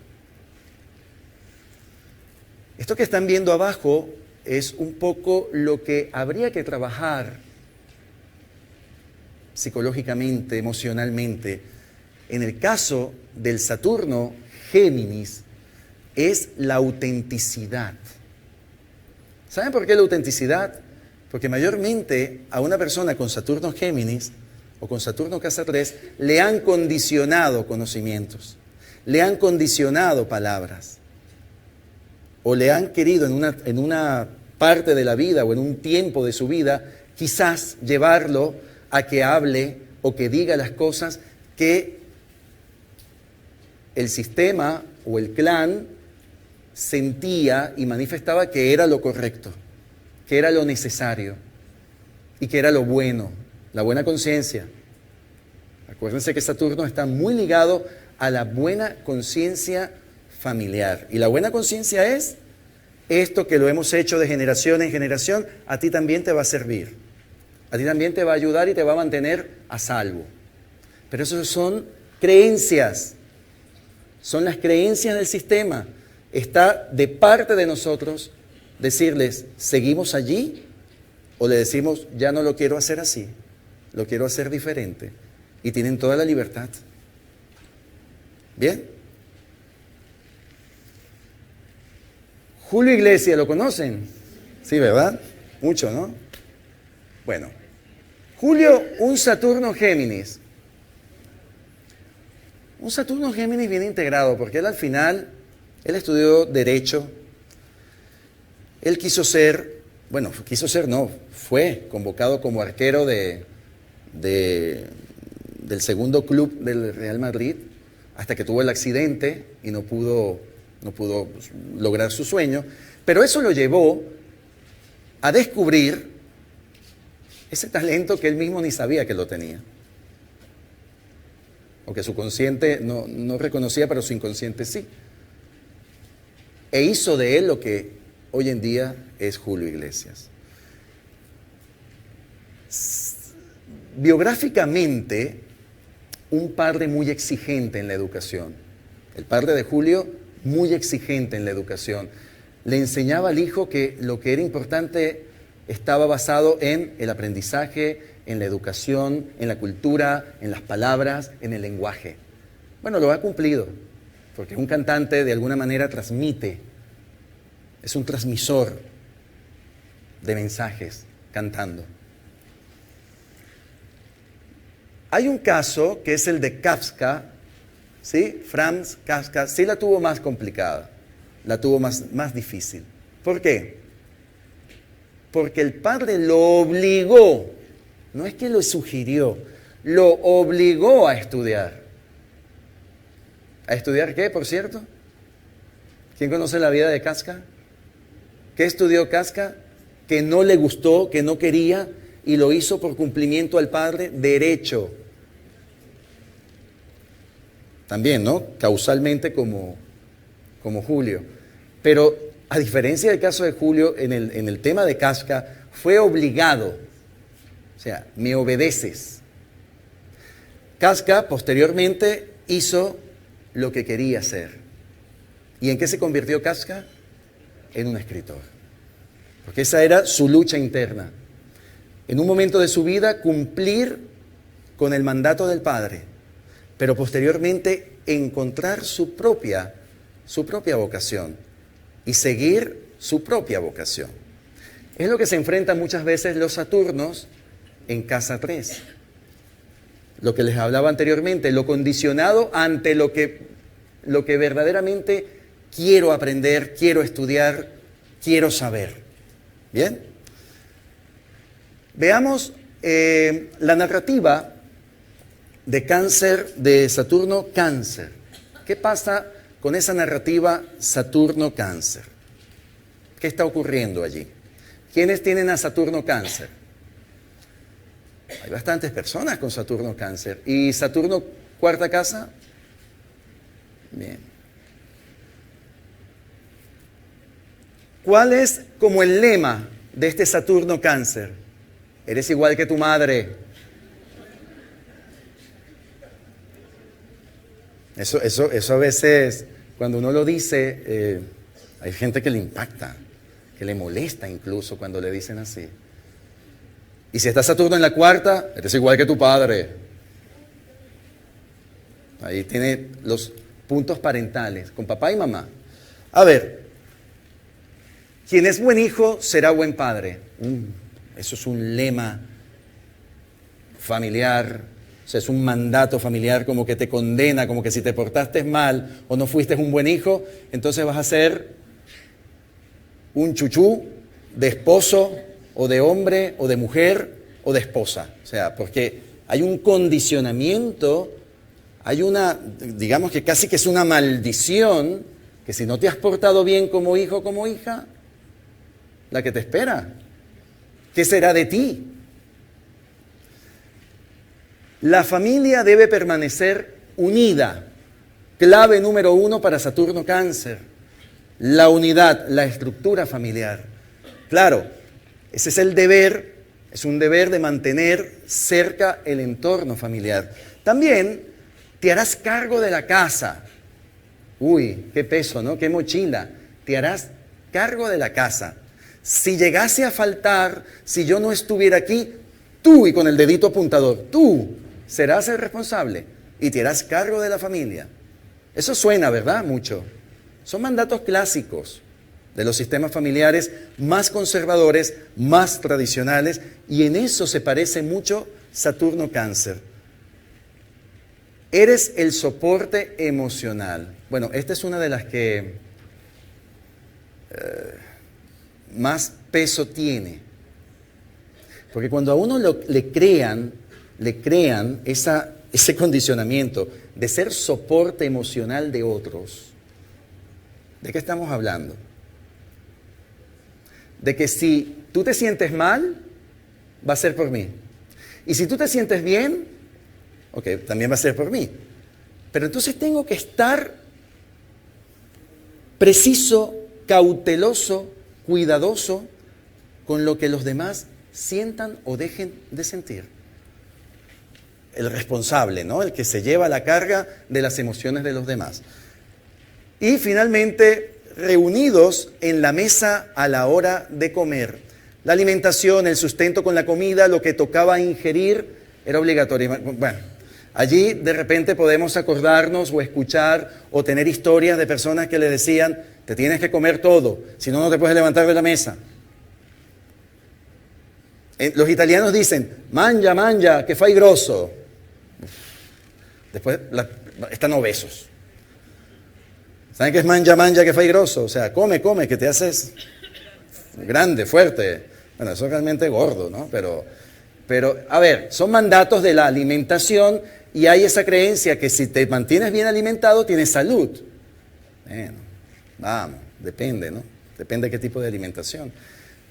Esto que están viendo abajo es un poco lo que habría que trabajar psicológicamente, emocionalmente. En el caso del Saturno Géminis, es la autenticidad. ¿Saben por qué la autenticidad? Porque mayormente a una persona con Saturno Géminis o con Saturno casa 3 le han condicionado conocimientos, le han condicionado palabras, o le han querido en una parte de la vida o en un tiempo de su vida quizás llevarlo a que hable o que diga las cosas que el sistema o el clan sentía y manifestaba que era lo correcto, que era lo necesario y que era lo bueno, la buena conciencia. Acuérdense que Saturno está muy ligado a la buena conciencia familiar. Y la buena conciencia es esto que lo hemos hecho de generación en generación, a ti también te va a servir. A ti también te va a ayudar y te va a mantener a salvo. Pero eso son creencias. Son las creencias del sistema. Está de parte de nosotros decirles, ¿seguimos allí? O le decimos, ya no lo quiero hacer así, lo quiero hacer diferente. Y tienen toda la libertad. ¿Bien? Julio Iglesias, ¿lo conocen? Sí, ¿verdad? Mucho, ¿no? Bueno, Julio, un Saturno Géminis. Un Saturno Géminis bien integrado, porque él al final, él estudió Derecho. Él fue convocado como arquero del segundo club del Real Madrid, hasta que tuvo el accidente y no pudo pues, lograr su sueño. Pero eso lo llevó a descubrir ese talento que él mismo ni sabía que lo tenía. O que su consciente no reconocía, pero su inconsciente sí. E hizo de él lo que hoy en día es Julio Iglesias. Biográficamente, un padre muy exigente en la educación. El padre de Julio, muy exigente en la educación. Le enseñaba al hijo que lo que era importante estaba basado en el aprendizaje, en la educación, en la cultura, en las palabras, en el lenguaje. Bueno, lo ha cumplido, porque un cantante de alguna manera transmite, es un transmisor de mensajes cantando. Hay un caso que es el de Kafka, ¿sí? Franz Kafka, sí la tuvo más complicada, la tuvo más difícil. ¿Por qué? Porque el padre lo obligó, no es que lo sugirió, lo obligó a estudiar. ¿A estudiar qué, por cierto? ¿Quién conoce la vida de Casca? ¿Qué estudió Casca? Que no le gustó, que no quería y lo hizo por cumplimiento al Padre. Derecho. También, ¿no? Causalmente como Julio. Pero a diferencia del caso de Julio, en el tema de Casca, fue obligado. O sea, me obedeces. Casca posteriormente hizo lo que quería hacer. ¿Y en qué se convirtió Casca? En un escritor. Porque esa era su lucha interna. En un momento de su vida, cumplir con el mandato del Padre, pero posteriormente encontrar su propia vocación y seguir su propia vocación. Es lo que se enfrentan muchas veces los Saturnos en casa 3. Lo que les hablaba anteriormente, lo condicionado ante lo que verdaderamente quiero aprender, quiero estudiar, quiero saber. ¿Bien? Veamos la narrativa de Cáncer, de Saturno-Cáncer. ¿Qué pasa con esa narrativa Saturno-Cáncer? ¿Qué está ocurriendo allí? ¿Quiénes tienen a Saturno-Cáncer? Hay bastantes personas con Saturno-Cáncer. ¿Y Saturno, cuarta casa? Bien. ¿Cuál es como el lema de este Saturno-Cáncer? Eres igual que tu madre. Eso a veces, cuando uno lo dice, hay gente que le impacta, que le molesta incluso cuando le dicen así. Y si está Saturno en la cuarta, eres igual que tu padre. Ahí tiene los puntos parentales, con papá y mamá. A ver, quien es buen hijo será buen padre. Eso es un lema familiar, o sea, es un mandato familiar como que te condena, como que si te portaste mal o no fuiste un buen hijo, entonces vas a ser un chuchú de esposo o de hombre o de mujer o de esposa. O sea, porque hay un condicionamiento, hay una, digamos que casi que es una maldición, que si no te has portado bien como hijo o como hija, la que te espera. ¿Qué será de ti? La familia debe permanecer unida. Clave número 1 para Saturno-Cáncer. La unidad, la estructura familiar. Claro, ese es el deber, es un deber de mantener cerca el entorno familiar. También te harás cargo de la casa. Uy, qué peso, ¿no? Qué mochila. Te harás cargo de la casa. Si llegase a faltar, si yo no estuviera aquí, tú, y con el dedito apuntador, tú serás el responsable y te harás cargo de la familia. Eso suena, ¿verdad? Mucho. Son mandatos clásicos de los sistemas familiares más conservadores, más tradicionales, y en eso se parece mucho Saturno-Cáncer. Eres el soporte emocional. Bueno, esta es una de las que más peso tiene. Porque cuando a uno le crean ese condicionamiento de ser soporte emocional de otros, ¿de qué estamos hablando? De que si tú te sientes mal, va a ser por mí. Y si tú te sientes bien, ok, también va a ser por mí. Pero entonces tengo que estar preciso, cauteloso, cuidadoso con lo que los demás sientan o dejen de sentir. El responsable, ¿no? El que se lleva la carga de las emociones de los demás. Y finalmente, reunidos en la mesa a la hora de comer. La alimentación, el sustento con la comida, lo que tocaba ingerir, era obligatorio. Bueno, allí de repente podemos acordarnos o escuchar o tener historias de personas que le decían, te tienes que comer todo, si no, no te puedes levantar de la mesa. Los italianos dicen, mangia, mangia, que fai grosso. Después están obesos. ¿Saben qué es mangia, mangia, que fai grosso? O sea, come, come, que te haces grande, fuerte. Bueno, eso es realmente gordo, ¿no? Pero, a ver, son mandatos de la alimentación y hay esa creencia que si te mantienes bien alimentado, tienes salud. Bueno, vamos, depende, ¿no? Depende de qué tipo de alimentación.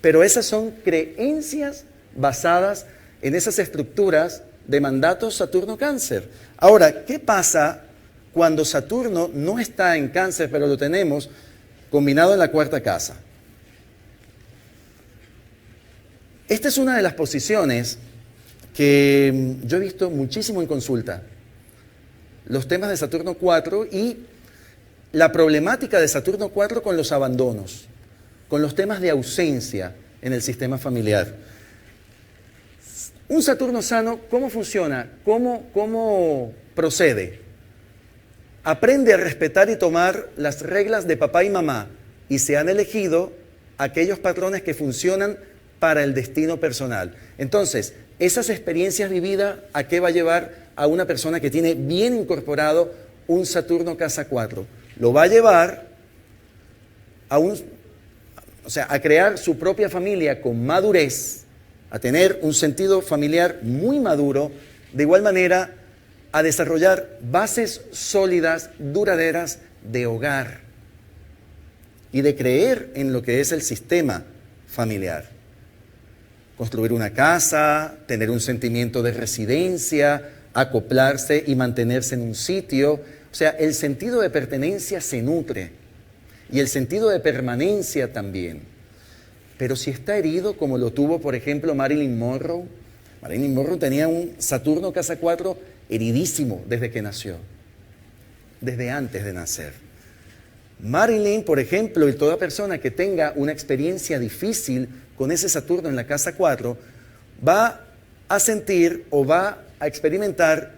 Pero esas son creencias basadas en esas estructuras de mandatos Saturno-Cáncer. Ahora, ¿qué pasa cuando Saturno no está en Cáncer, pero lo tenemos combinado en la cuarta casa? Esta es una de las posiciones que yo he visto muchísimo en consulta. Los temas de Saturno 4 y la problemática de Saturno 4 con los abandonos, con los temas de ausencia en el sistema familiar. Un Saturno sano, ¿cómo funciona? ¿Cómo procede? Aprende a respetar y tomar las reglas de papá y mamá y se han elegido aquellos patrones que funcionan para el destino personal. Entonces, esas experiencias vividas, ¿a qué va a llevar a una persona que tiene bien incorporado un Saturno casa 4? Lo va a llevar a crear su propia familia con madurez, a tener un sentido familiar muy maduro, de igual manera a desarrollar bases sólidas, duraderas de hogar y de creer en lo que es el sistema familiar. Construir una casa, tener un sentimiento de residencia, acoplarse y mantenerse en un sitio. O sea, el sentido de pertenencia se nutre y el sentido de permanencia también. Pero si está herido, como lo tuvo, por ejemplo, Marilyn Monroe. Marilyn Monroe tenía un Saturno casa 4 heridísimo desde que nació, desde antes de nacer. Marilyn, por ejemplo, y toda persona que tenga una experiencia difícil con ese Saturno en la casa 4, va a sentir o va a experimentar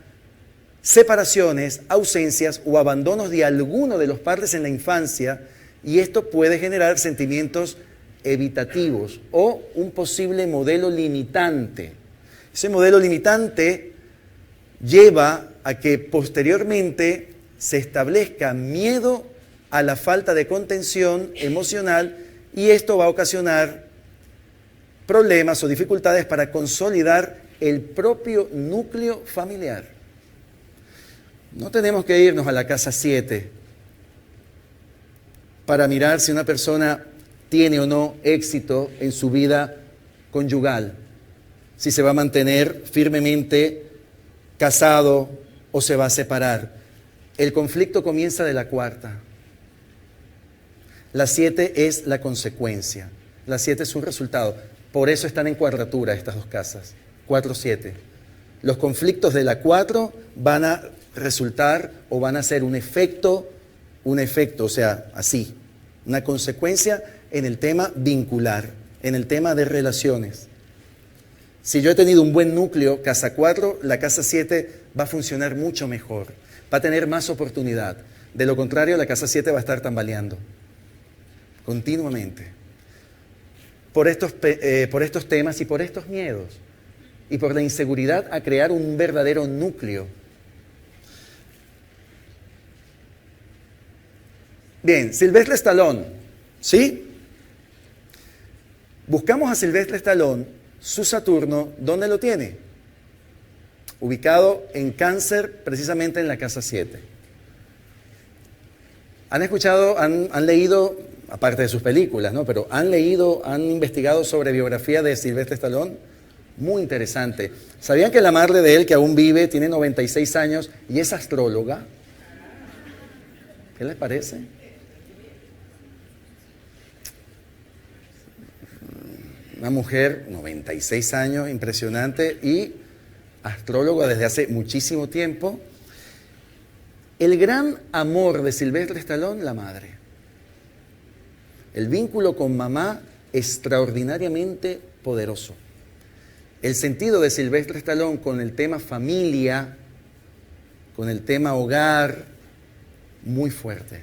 separaciones, ausencias o abandonos de alguno de los padres en la infancia, y esto puede generar sentimientos evitativos o un posible modelo limitante. Ese modelo limitante lleva a que posteriormente se establezca miedo a la falta de contención emocional, y esto va a ocasionar problemas o dificultades para consolidar el propio núcleo familiar. No tenemos que irnos a la casa 7 para mirar si una persona tiene o no éxito en su vida conyugal, si se va a mantener firmemente casado o se va a separar. El conflicto comienza de la cuarta. La 7 es la consecuencia, la 7 es un resultado. Por eso están en cuadratura estas dos casas, 4-7. Los conflictos de la 4 van a resultar o van a ser un efecto, o sea, así, una consecuencia en el tema vincular, en el tema de relaciones. Si yo he tenido un buen núcleo, casa 4, la casa 7 va a funcionar mucho mejor, va a tener más oportunidad. De lo contrario, la casa 7 va a estar tambaleando continuamente. Por estos temas y por estos miedos y por la inseguridad a crear un verdadero núcleo. Bien, Sylvester Stallone, ¿sí? Buscamos a Sylvester Stallone, su Saturno, ¿dónde lo tiene? Ubicado en Cáncer, precisamente en la casa 7. ¿Han escuchado, han leído, aparte de sus películas, ¿no? Pero han investigado sobre biografía de Sylvester Stallone? Muy interesante. ¿Sabían que la madre de él, que aún vive, tiene 96 años y es astróloga? ¿Qué les parece? Una mujer, 96 años, impresionante, y astróloga desde hace muchísimo tiempo. El gran amor de Sylvester Stallone, la madre. El vínculo con mamá, extraordinariamente poderoso. El sentido de Sylvester Stallone con el tema familia, con el tema hogar, muy fuerte.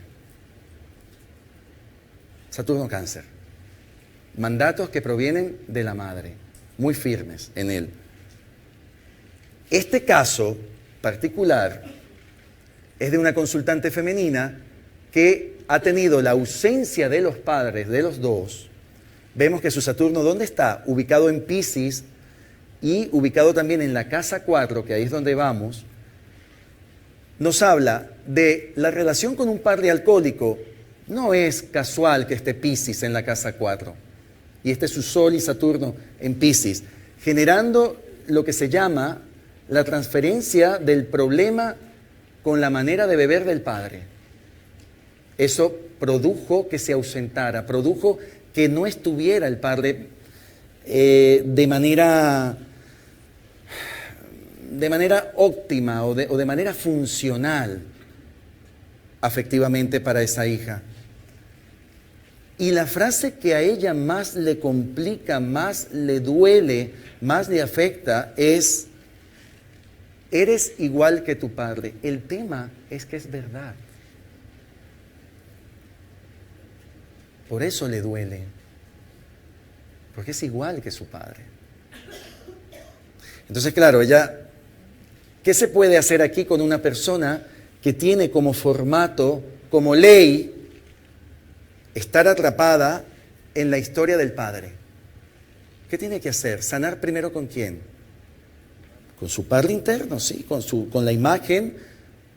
Saturno Cáncer. Mandatos que provienen de la madre, muy firmes en él. Este caso particular es de una consultante femenina que ha tenido la ausencia de los padres de los dos. Vemos que su Saturno, ¿dónde está? Ubicado en Piscis y ubicado también en la casa 4, que ahí es donde vamos. nos habla de la relación con un padre alcohólico. No es casual que esté Piscis en la casa 4 y este es su Sol y Saturno en Piscis, generando lo que se llama la transferencia del problema con la manera de beber del padre. Eso produjo que se ausentara, produjo que no estuviera el padre de manera óptima o de manera funcional afectivamente para esa hija. Y la frase que a ella más le complica, más le duele, más le afecta es: eres igual que tu padre. El tema es que es verdad. Por eso le duele, porque es igual que su padre. Entonces, claro, ella, ¿qué se puede hacer aquí con una persona que tiene como formato, como ley, estar atrapada en la historia del padre? ¿Qué tiene que hacer? ¿Sanar primero con quién? Con su padre interno, sí, con la imagen,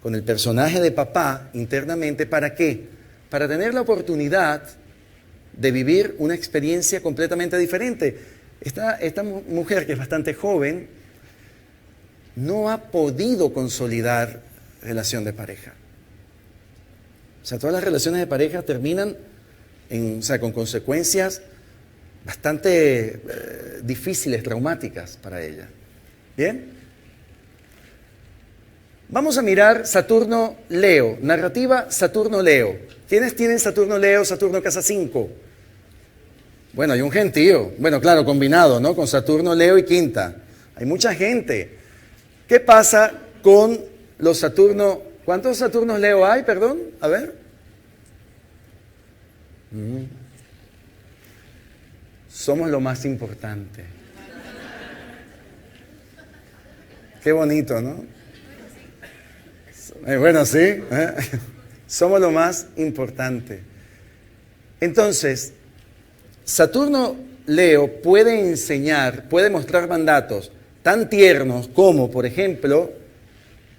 con el personaje de papá internamente. ¿Para qué? Para tener la oportunidad de vivir una experiencia completamente diferente. Esta mujer, que es bastante joven, no ha podido consolidar relación de pareja. O sea, todas las relaciones de pareja terminan con consecuencias bastante difíciles, traumáticas para ella. ¿Bien? Vamos a mirar Saturno-Leo, narrativa Saturno-Leo. ¿Quiénes tienen Saturno-Leo, Saturno casa 5? Bueno, hay un gentío. Bueno, claro, combinado, ¿no? Con Saturno-Leo y quinta. Hay mucha gente. ¿Qué pasa con los Saturno? ¿Cuántos Saturnos-Leo hay, perdón? A ver. Somos lo más importante. Qué bonito, ¿no? Bueno, sí. Somos lo más importante. Entonces, Saturno-Leo puede enseñar, puede mostrar mandatos tan tiernos como, por ejemplo,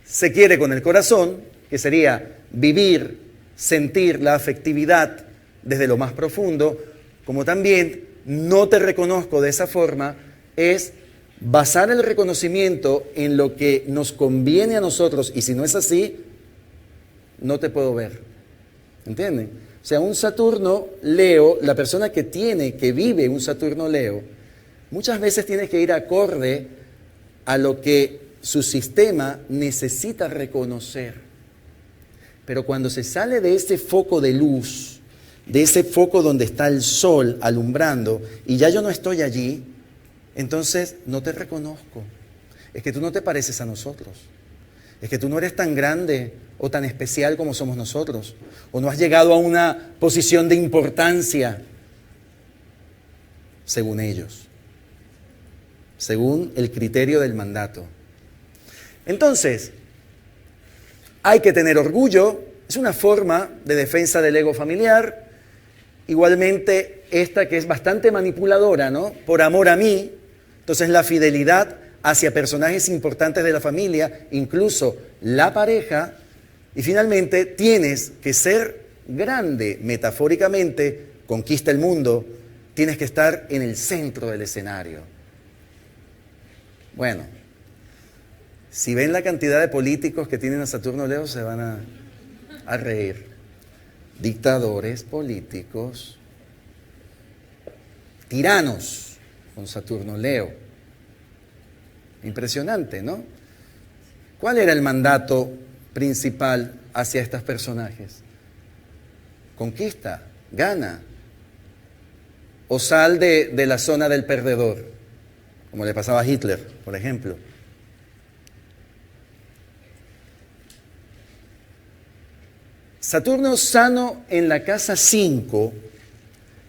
se quiere con el corazón, que sería vivir, sentir la afectividad desde lo más profundo, como también no te reconozco de esa forma, es basar el reconocimiento en lo que nos conviene a nosotros, y si no es así, no te puedo ver. ¿Entienden? O sea, un Saturno-Leo, la persona que vive un Saturno-Leo, muchas veces tiene que ir acorde a lo que su sistema necesita reconocer. Pero cuando se sale de ese foco de luz, de ese foco donde está el sol alumbrando, y ya yo no estoy allí, entonces no te reconozco. Es que tú no te pareces a nosotros. Es que tú no eres tan grande o tan especial como somos nosotros. O no has llegado a una posición de importancia, según ellos. Según el criterio del mandato. Entonces, hay que tener orgullo. Es una forma de defensa del ego familiar. Igualmente, esta que es bastante manipuladora, ¿no? Por amor a mí. Entonces, la fidelidad hacia personajes importantes de la familia, incluso la pareja. Y finalmente, tienes que ser grande, metafóricamente, conquista el mundo. Tienes que estar en el centro del escenario. Bueno, si ven la cantidad de políticos que tienen a Saturno-Leo, se van a reír. Dictadores, políticos, tiranos con Saturno-Leo. Impresionante, ¿no? ¿Cuál era el mandato principal hacia estos personajes? Conquista, gana, o sal de la zona del perdedor, como le pasaba a Hitler, por ejemplo. Saturno sano en la casa 5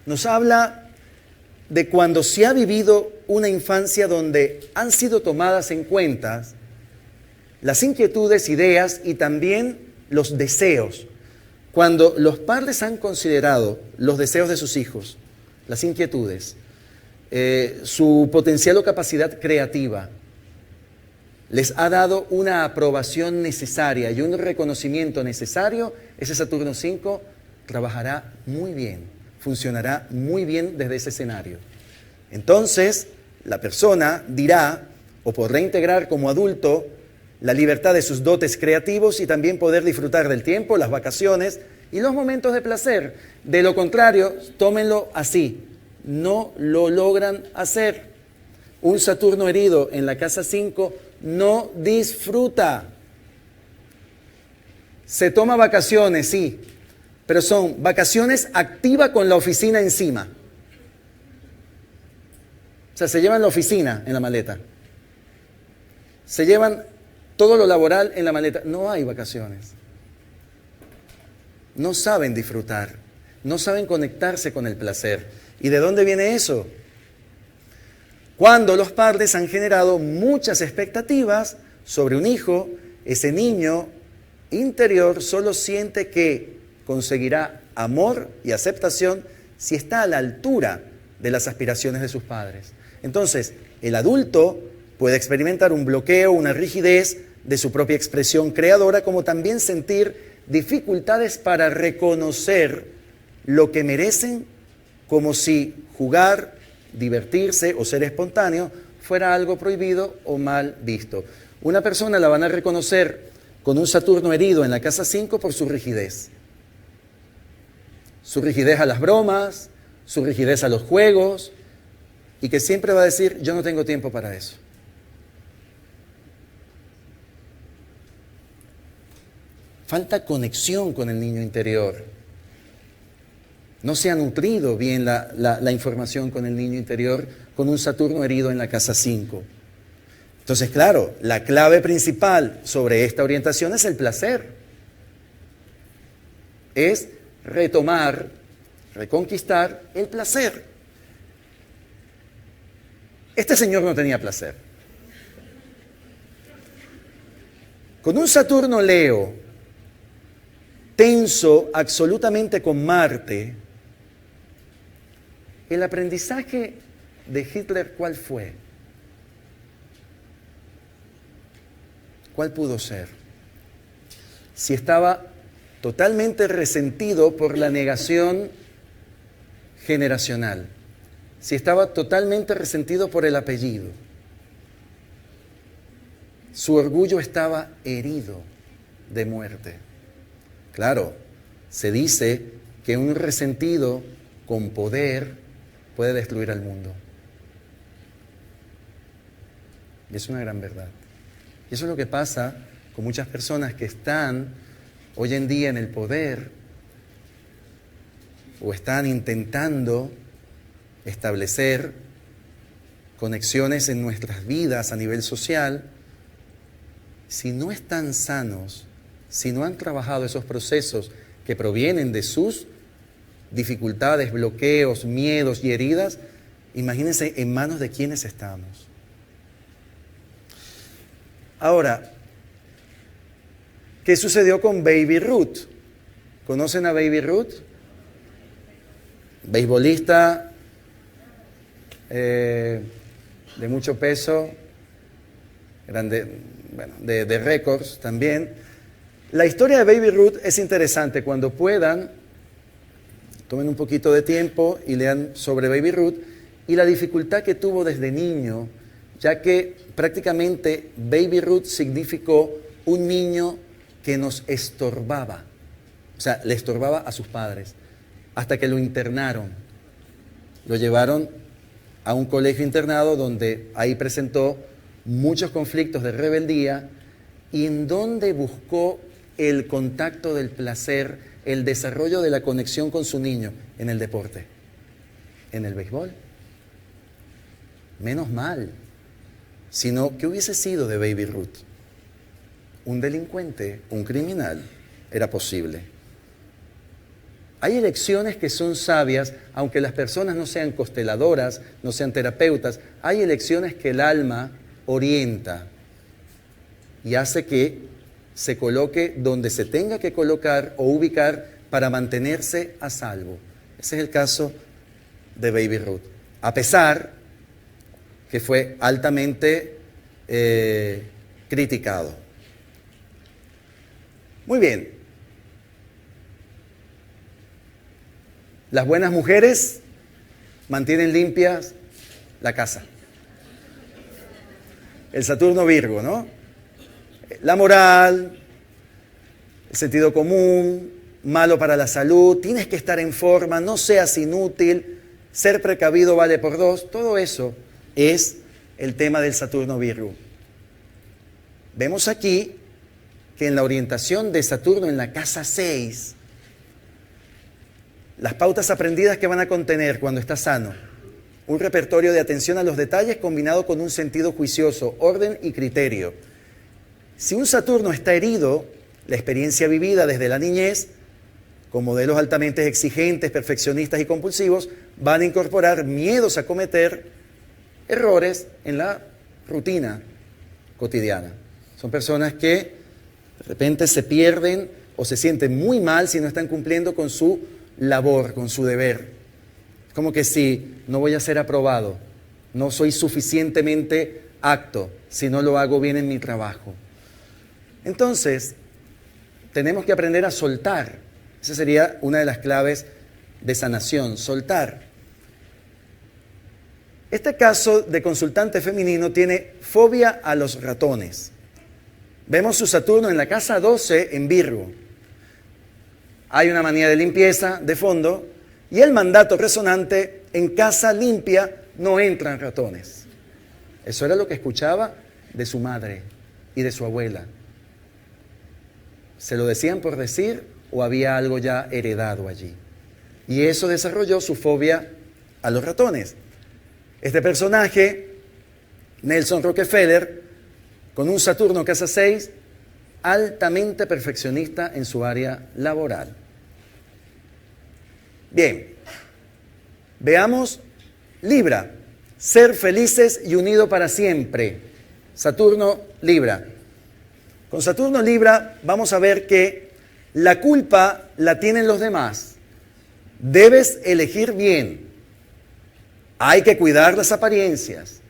nos habla de cuando se ha vivido una infancia donde han sido tomadas en cuenta las inquietudes, ideas y también los deseos. Cuando los padres han considerado los deseos de sus hijos, las inquietudes, su potencial o capacidad creativa, les ha dado una aprobación necesaria y un reconocimiento necesario, ese Saturno 5 trabajará muy bien, funcionará muy bien desde ese escenario. Entonces, la persona dirá o podrá integrar como adulto la libertad de sus dotes creativos y también poder disfrutar del tiempo, las vacaciones y los momentos de placer. De lo contrario, tómenlo así, no lo logran hacer. Un Saturno herido en la casa 5 no disfruta. Se toma vacaciones, sí, pero son vacaciones activas con la oficina encima. O sea, se llevan la oficina en la maleta. Se llevan todo lo laboral en la maleta. No hay vacaciones. No saben disfrutar. No saben conectarse con el placer. ¿Y de dónde viene eso? Cuando los padres han generado muchas expectativas sobre un hijo, ese niño interior solo siente que conseguirá amor y aceptación si está a la altura de las aspiraciones de sus padres. Entonces, el adulto puede experimentar un bloqueo, una rigidez de su propia expresión creadora, como también sentir dificultades para reconocer lo que merecen, como si jugar, divertirse o ser espontáneo fuera algo prohibido o mal visto. Una persona la van a reconocer con un Saturno herido en la casa 5 por su rigidez. Su rigidez a las bromas, su rigidez a los juegos, y que siempre va a decir, yo no tengo tiempo para eso. Falta conexión con el niño interior. No se ha nutrido bien la información con el niño interior con un Saturno herido en la casa 5. Entonces, claro, la clave principal sobre esta orientación es el placer. Es retomar, reconquistar el placer. Este señor no tenía placer. Con un Saturno Leo tenso absolutamente con Marte, el aprendizaje de Hitler, ¿cuál fue? ¿Cuál pudo ser? Si estaba totalmente resentido por la negación generacional, si estaba totalmente resentido por el apellido, su orgullo estaba herido de muerte. Claro, se dice que un resentido con poder puede destruir al mundo. Y es una gran verdad. Y eso es lo que pasa con muchas personas que están hoy en día en el poder o están intentando establecer conexiones en nuestras vidas a nivel social. Si no están sanos, si no han trabajado esos procesos que provienen de sus dificultades, bloqueos, miedos y heridas, imagínense en manos de quiénes estamos. Ahora, ¿qué sucedió con Baby Ruth? ¿Conocen a Baby Ruth? Beisbolista de mucho peso, grande, bueno, de récords también. La historia de Baby Ruth es interesante. Cuando puedan, tomen un poquito de tiempo y lean sobre Baby Ruth y la dificultad que tuvo desde niño, ya que prácticamente Baby Ruth significó un niño que nos estorbaba, o sea, le estorbaba a sus padres, hasta que lo internaron. Lo llevaron a un colegio internado donde ahí presentó muchos conflictos de rebeldía y en donde buscó el contacto del placer, el desarrollo de la conexión con su niño en el deporte, en el béisbol. Menos mal, sino que hubiese sido de Baby Ruth. Un delincuente, un criminal, era posible. Hay elecciones que son sabias, aunque las personas no sean consteladoras, no sean terapeutas, hay elecciones que el alma orienta y hace que se coloque donde se tenga que colocar o ubicar para mantenerse a salvo. Ese es el caso de Baby Ruth. A pesar que fue altamente criticado. Muy bien. Las buenas mujeres mantienen limpias la casa. El Saturno Virgo, ¿no? La moral, el sentido común, malo para la salud, tienes que estar en forma, no seas inútil, ser precavido vale por dos, todo eso es el tema del Saturno Virgo. Vemos aquí que en la orientación de Saturno en la casa 6, las pautas aprendidas que van a contener cuando está sano, un repertorio de atención a los detalles combinado con un sentido juicioso, orden y criterio. Si un Saturno está herido, la experiencia vivida desde la niñez, con modelos altamente exigentes, perfeccionistas y compulsivos, van a incorporar miedos a cometer errores en la rutina cotidiana. Son personas que de repente se pierden o se sienten muy mal si no están cumpliendo con su labor, con su deber. Es como que si no voy a ser aprobado, no soy suficientemente apto si no lo hago bien en mi trabajo. Entonces, tenemos que aprender a soltar. Esa sería una de las claves de sanación, soltar. Este caso de consultante femenino tiene fobia a los ratones. Vemos su Saturno en la casa 12 en Virgo. Hay una manía de limpieza de fondo y el mandato resonante: en casa limpia no entran ratones. Eso era lo que escuchaba de su madre y de su abuela. ¿Se lo decían por decir o había algo ya heredado allí? Y eso desarrolló su fobia a los ratones. Este personaje, Nelson Rockefeller, con un Saturno casa 6, altamente perfeccionista en su área laboral. Bien, veamos Libra, ser felices y unido para siempre. Saturno Libra. Con Saturno Libra vamos a ver que la culpa la tienen los demás. Debes elegir bien. Hay que cuidar las apariencias.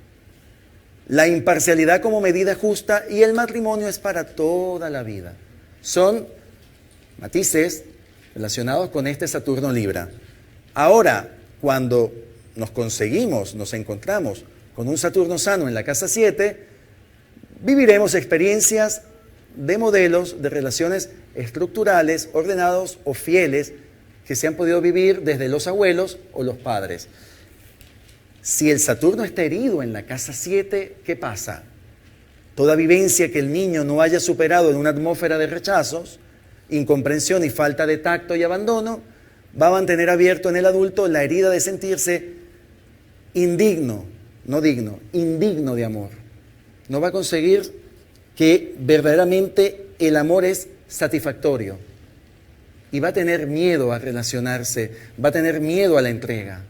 La imparcialidad como medida justa y el matrimonio es para toda la vida. Son matices relacionados con este Saturno Libra. Ahora, cuando nos encontramos con un Saturno sano en la casa 7, viviremos experiencias de modelos de relaciones estructurales, ordenados o fieles que se han podido vivir desde los abuelos o los padres. Si el Saturno está herido en la casa 7, ¿qué pasa? Toda vivencia que el niño no haya superado en una atmósfera de rechazos, incomprensión y falta de tacto y abandono, va a mantener abierto en el adulto la herida de sentirse indigno, no digno, indigno de amor. No va a conseguir que verdaderamente el amor es satisfactorio y va a tener miedo a relacionarse, va a tener miedo a la entrega.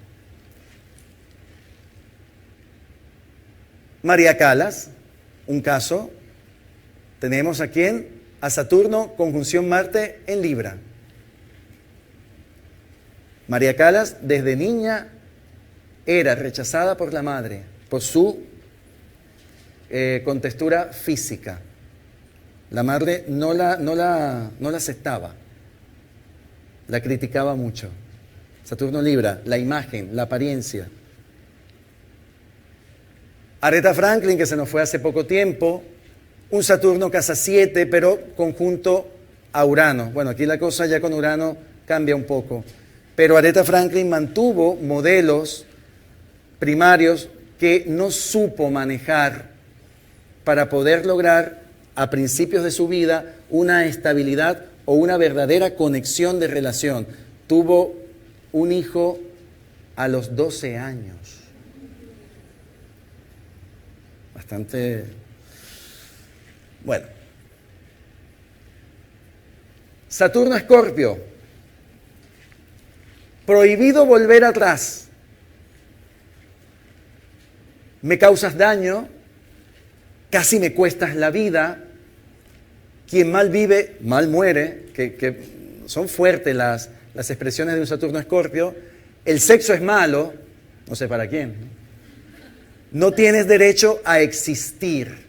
María Calas, un caso, tenemos a quién, a Saturno conjunción Marte en Libra. María Calas desde niña era rechazada por la madre, por su contextura física. La madre no la aceptaba, la criticaba mucho. Saturno Libra, la imagen, la apariencia. Aretha Franklin, que se nos fue hace poco tiempo, un Saturno casa 7, pero conjunto a Urano. Bueno, aquí la cosa ya con Urano cambia un poco. Pero Aretha Franklin mantuvo modelos primarios que no supo manejar para poder lograr a principios de su vida una estabilidad o una verdadera conexión de relación. Tuvo un hijo a los 12 años. Bastante... Bueno. Saturno Escorpio. Prohibido volver atrás. Me causas daño, casi me cuestas la vida. Quien mal vive, mal muere, que son fuertes las expresiones de un Saturno Escorpio. El sexo es malo, no sé para quién. No tienes derecho a existir.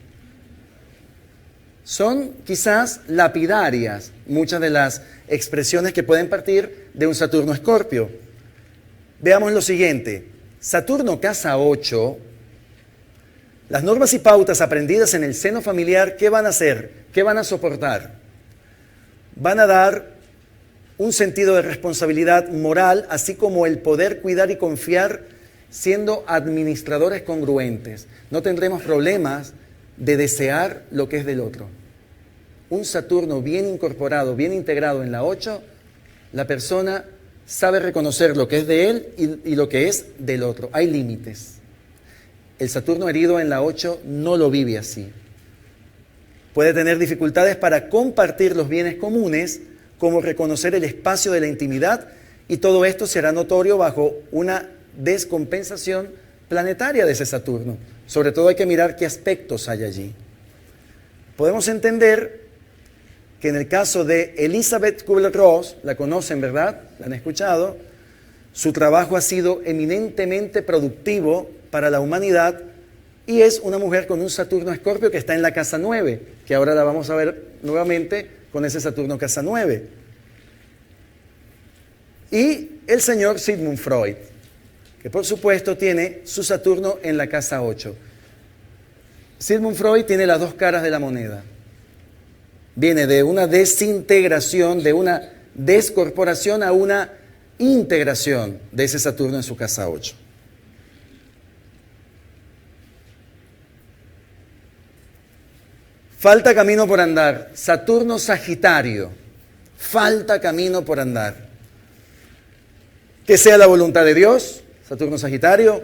son quizás lapidarias muchas de las expresiones que pueden partir de un Saturno-Escorpio. Veamos lo siguiente. Saturno casa 8, las normas y pautas aprendidas en el seno familiar, ¿qué van a hacer? ¿Qué van a soportar? Van a dar un sentido de responsabilidad moral, así como el poder cuidar y confiar siendo administradores congruentes. No tendremos problemas de desear lo que es del otro. Un Saturno bien incorporado, bien integrado en la 8, la persona sabe reconocer lo que es de él y lo que es del otro. Hay límites. El Saturno herido en la 8 no lo vive así. Puede tener dificultades para compartir los bienes comunes, como reconocer el espacio de la intimidad, y todo esto será notorio bajo una descompensación planetaria de ese Saturno. Sobre todo hay que mirar qué aspectos hay allí. Podemos entender que en el caso de Elizabeth Kubler-Ross, la conocen, ¿verdad? La han escuchado. Su trabajo ha sido eminentemente productivo para la humanidad y es una mujer con un Saturno-Escorpio que está en la casa 9, que ahora la vamos a ver nuevamente con ese Saturno casa 9. Y el señor Sigmund Freud, que por supuesto tiene su Saturno en la casa 8. Sigmund Freud tiene las dos caras de la moneda. Viene de una desintegración, de una descorporación a una integración de ese Saturno en su casa 8. Falta camino por andar. Saturno Sagitario. Falta camino por andar. Que sea la voluntad de Dios, Saturno Sagitario.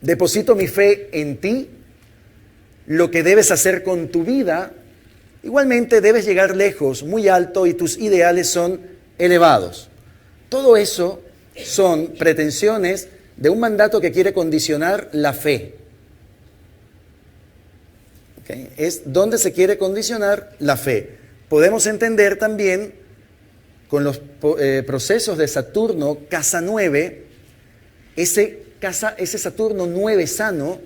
Deposito mi fe en ti. Lo que debes hacer con tu vida. Igualmente debes llegar lejos, muy alto, y tus ideales son elevados. Todo eso son pretensiones de un mandato que quiere condicionar la fe. ¿Okay? Es donde se quiere condicionar la fe. Podemos entender también con los procesos de Saturno, casa 9, ese Saturno 9 sano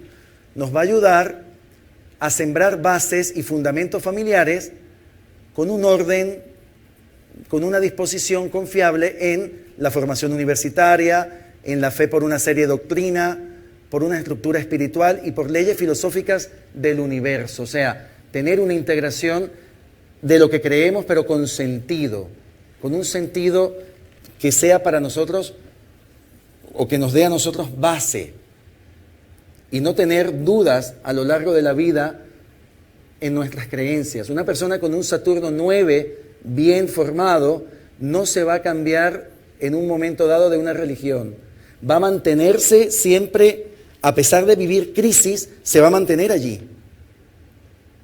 nos va a ayudar a sembrar bases y fundamentos familiares con un orden, con una disposición confiable en la formación universitaria, en la fe por una serie de doctrina, por una estructura espiritual y por leyes filosóficas del universo. O sea, tener una integración de lo que creemos, pero con sentido, con un sentido que sea para nosotros o que nos dé a nosotros base. Y no tener dudas a lo largo de la vida en nuestras creencias. Una persona con un Saturno 9 bien formado no se va a cambiar en un momento dado de una religión. Va a mantenerse siempre, a pesar de vivir crisis, se va a mantener allí.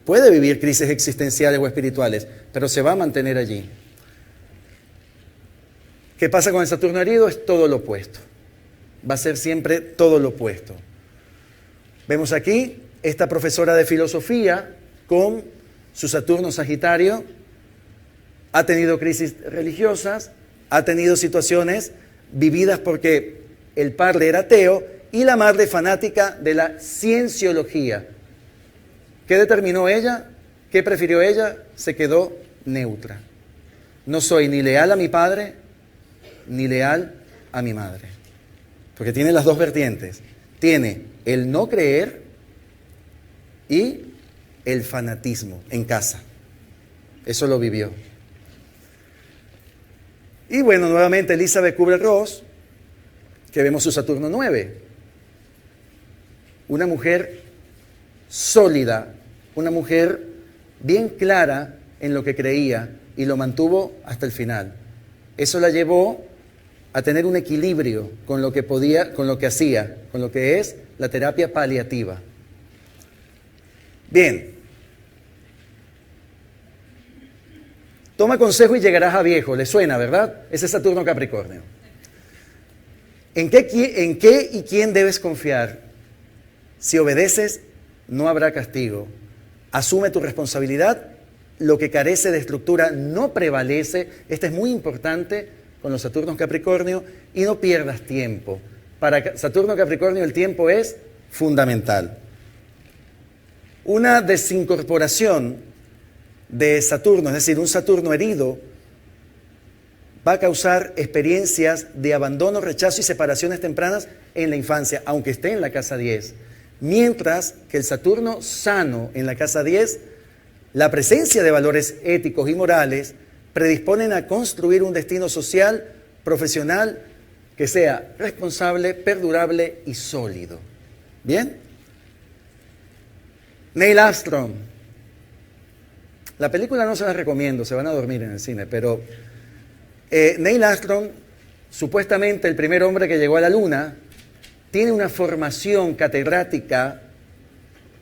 Puede vivir crisis existenciales o espirituales, pero se va a mantener allí. ¿Qué pasa con el Saturno herido? Es todo lo opuesto. Va a ser siempre todo lo opuesto. Vemos aquí esta profesora de filosofía con su Saturno Sagitario, ha tenido crisis religiosas, ha tenido situaciones vividas porque el padre era ateo y la madre fanática de la cienciología. ¿Qué determinó ella? ¿Qué prefirió ella? Se quedó neutra. No soy ni leal a mi padre ni leal a mi madre. Porque tiene las dos vertientes. Tiene el no creer y el fanatismo en casa. Eso lo vivió. Y bueno, nuevamente Elizabeth Kubler-Ross, que vemos su Saturno 9. Una mujer sólida, una mujer bien clara en lo que creía y lo mantuvo hasta el final. Eso la llevó a tener un equilibrio con lo que podía, con lo que hacía, con lo que es la terapia paliativa. Bien. Toma consejo y llegarás a viejo. ¿Le suena, verdad? Ese es Saturno Capricornio. ¿En qué y quién debes confiar? Si obedeces, no habrá castigo. Asume tu responsabilidad. Lo que carece de estructura no prevalece. Este es muy importante con los Saturnos Capricornio. Y no pierdas tiempo. Para Saturno Capricornio el tiempo es fundamental. Una desincorporación de Saturno, es decir, un Saturno herido, va a causar experiencias de abandono, rechazo y separaciones tempranas en la infancia, aunque esté en la casa 10. Mientras que el Saturno sano en la casa 10, la presencia de valores éticos y morales predisponen a construir un destino social, profesional, que sea responsable, perdurable y sólido. ¿Bien? Neil Armstrong. La película no se la recomiendo, se van a dormir en el cine, pero Neil Armstrong, supuestamente el primer hombre que llegó a la Luna, tiene una formación catedrática,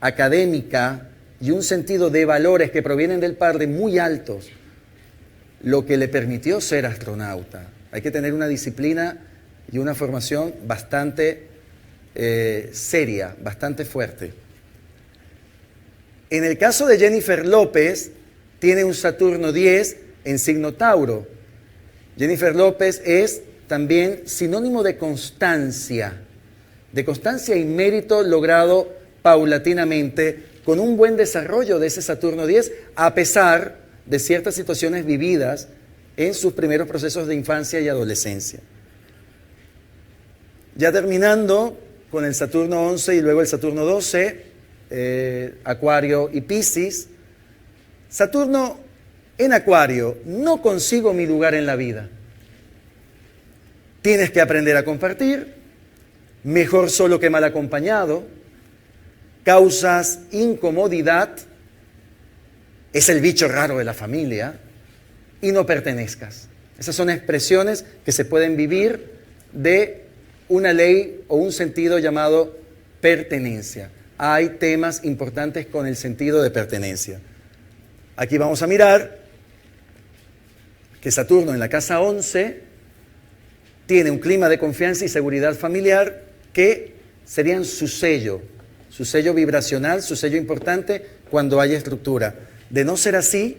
académica y un sentido de valores que provienen del padre muy altos, lo que le permitió ser astronauta. Hay que tener una disciplina y una formación bastante seria, bastante fuerte. En el caso de Jennifer López, tiene un Saturno 10 en signo Tauro. Jennifer López es también sinónimo de constancia y mérito logrado paulatinamente con un buen desarrollo de ese Saturno 10, a pesar de ciertas situaciones vividas en sus primeros procesos de infancia y adolescencia. Ya terminando con el Saturno 11 y luego el Saturno 12, Acuario y Piscis. Saturno en Acuario: no consigo mi lugar en la vida. Tienes que aprender a compartir, mejor solo que mal acompañado, causas incomodidad, es el bicho raro de la familia y no pertenezcas. Esas son expresiones que se pueden vivir de una ley o un sentido llamado pertenencia. Hay temas importantes con el sentido de pertenencia. Aquí vamos a mirar que Saturno en la casa 11 tiene un clima de confianza y seguridad familiar que serían su sello vibracional, su sello importante cuando hay estructura. De no ser así,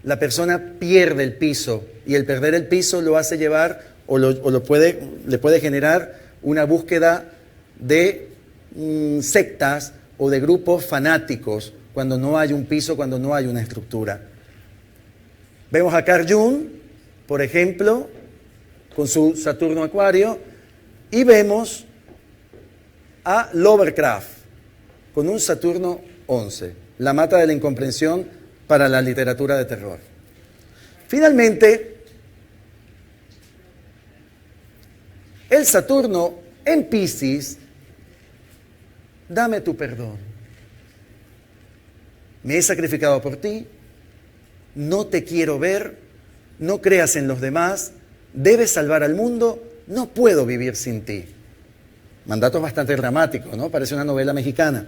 la persona pierde el piso y el perder el piso lo hace llevar le puede generar una búsqueda de sectas o de grupos fanáticos cuando no hay un piso, cuando no hay una estructura. Vemos a Carl Jung, por ejemplo, con su Saturno Acuario, y vemos a Lovecraft con un Saturno 11, la mata de la incomprensión para la literatura de terror. Finalmente, el Saturno en Piscis: dame tu perdón. Me he sacrificado por ti, no te quiero ver, no creas en los demás, debes salvar al mundo, no puedo vivir sin ti. Mandatos bastante dramáticos, ¿no? Parece una novela mexicana.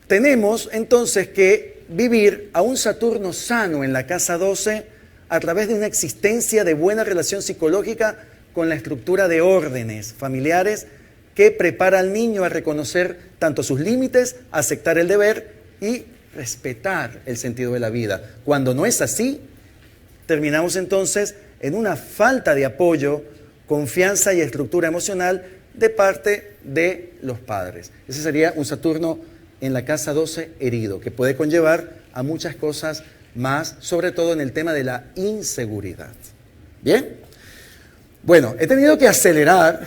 Tenemos entonces que vivir a un Saturno sano en la casa 12 a través de una existencia de buena relación psicológica con la estructura de órdenes familiares que prepara al niño a reconocer tanto sus límites, aceptar el deber y respetar el sentido de la vida. Cuando no es así, terminamos entonces en una falta de apoyo, confianza y estructura emocional de parte de los padres. Ese sería un Saturno en la casa 12 herido, que puede conllevar a muchas cosas más, sobre todo en el tema de la inseguridad. ¿Bien? Bueno, he tenido que acelerar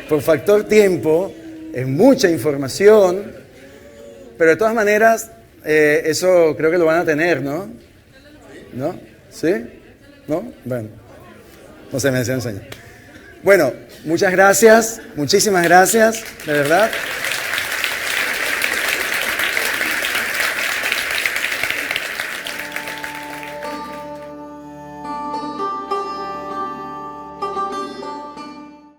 por factor tiempo, es mucha información, pero de todas maneras, eso creo que lo van a tener, ¿no? ¿No? ¿Sí? ¿No? Bueno, no se me enseña. Bueno, muchas gracias, muchísimas gracias, de verdad.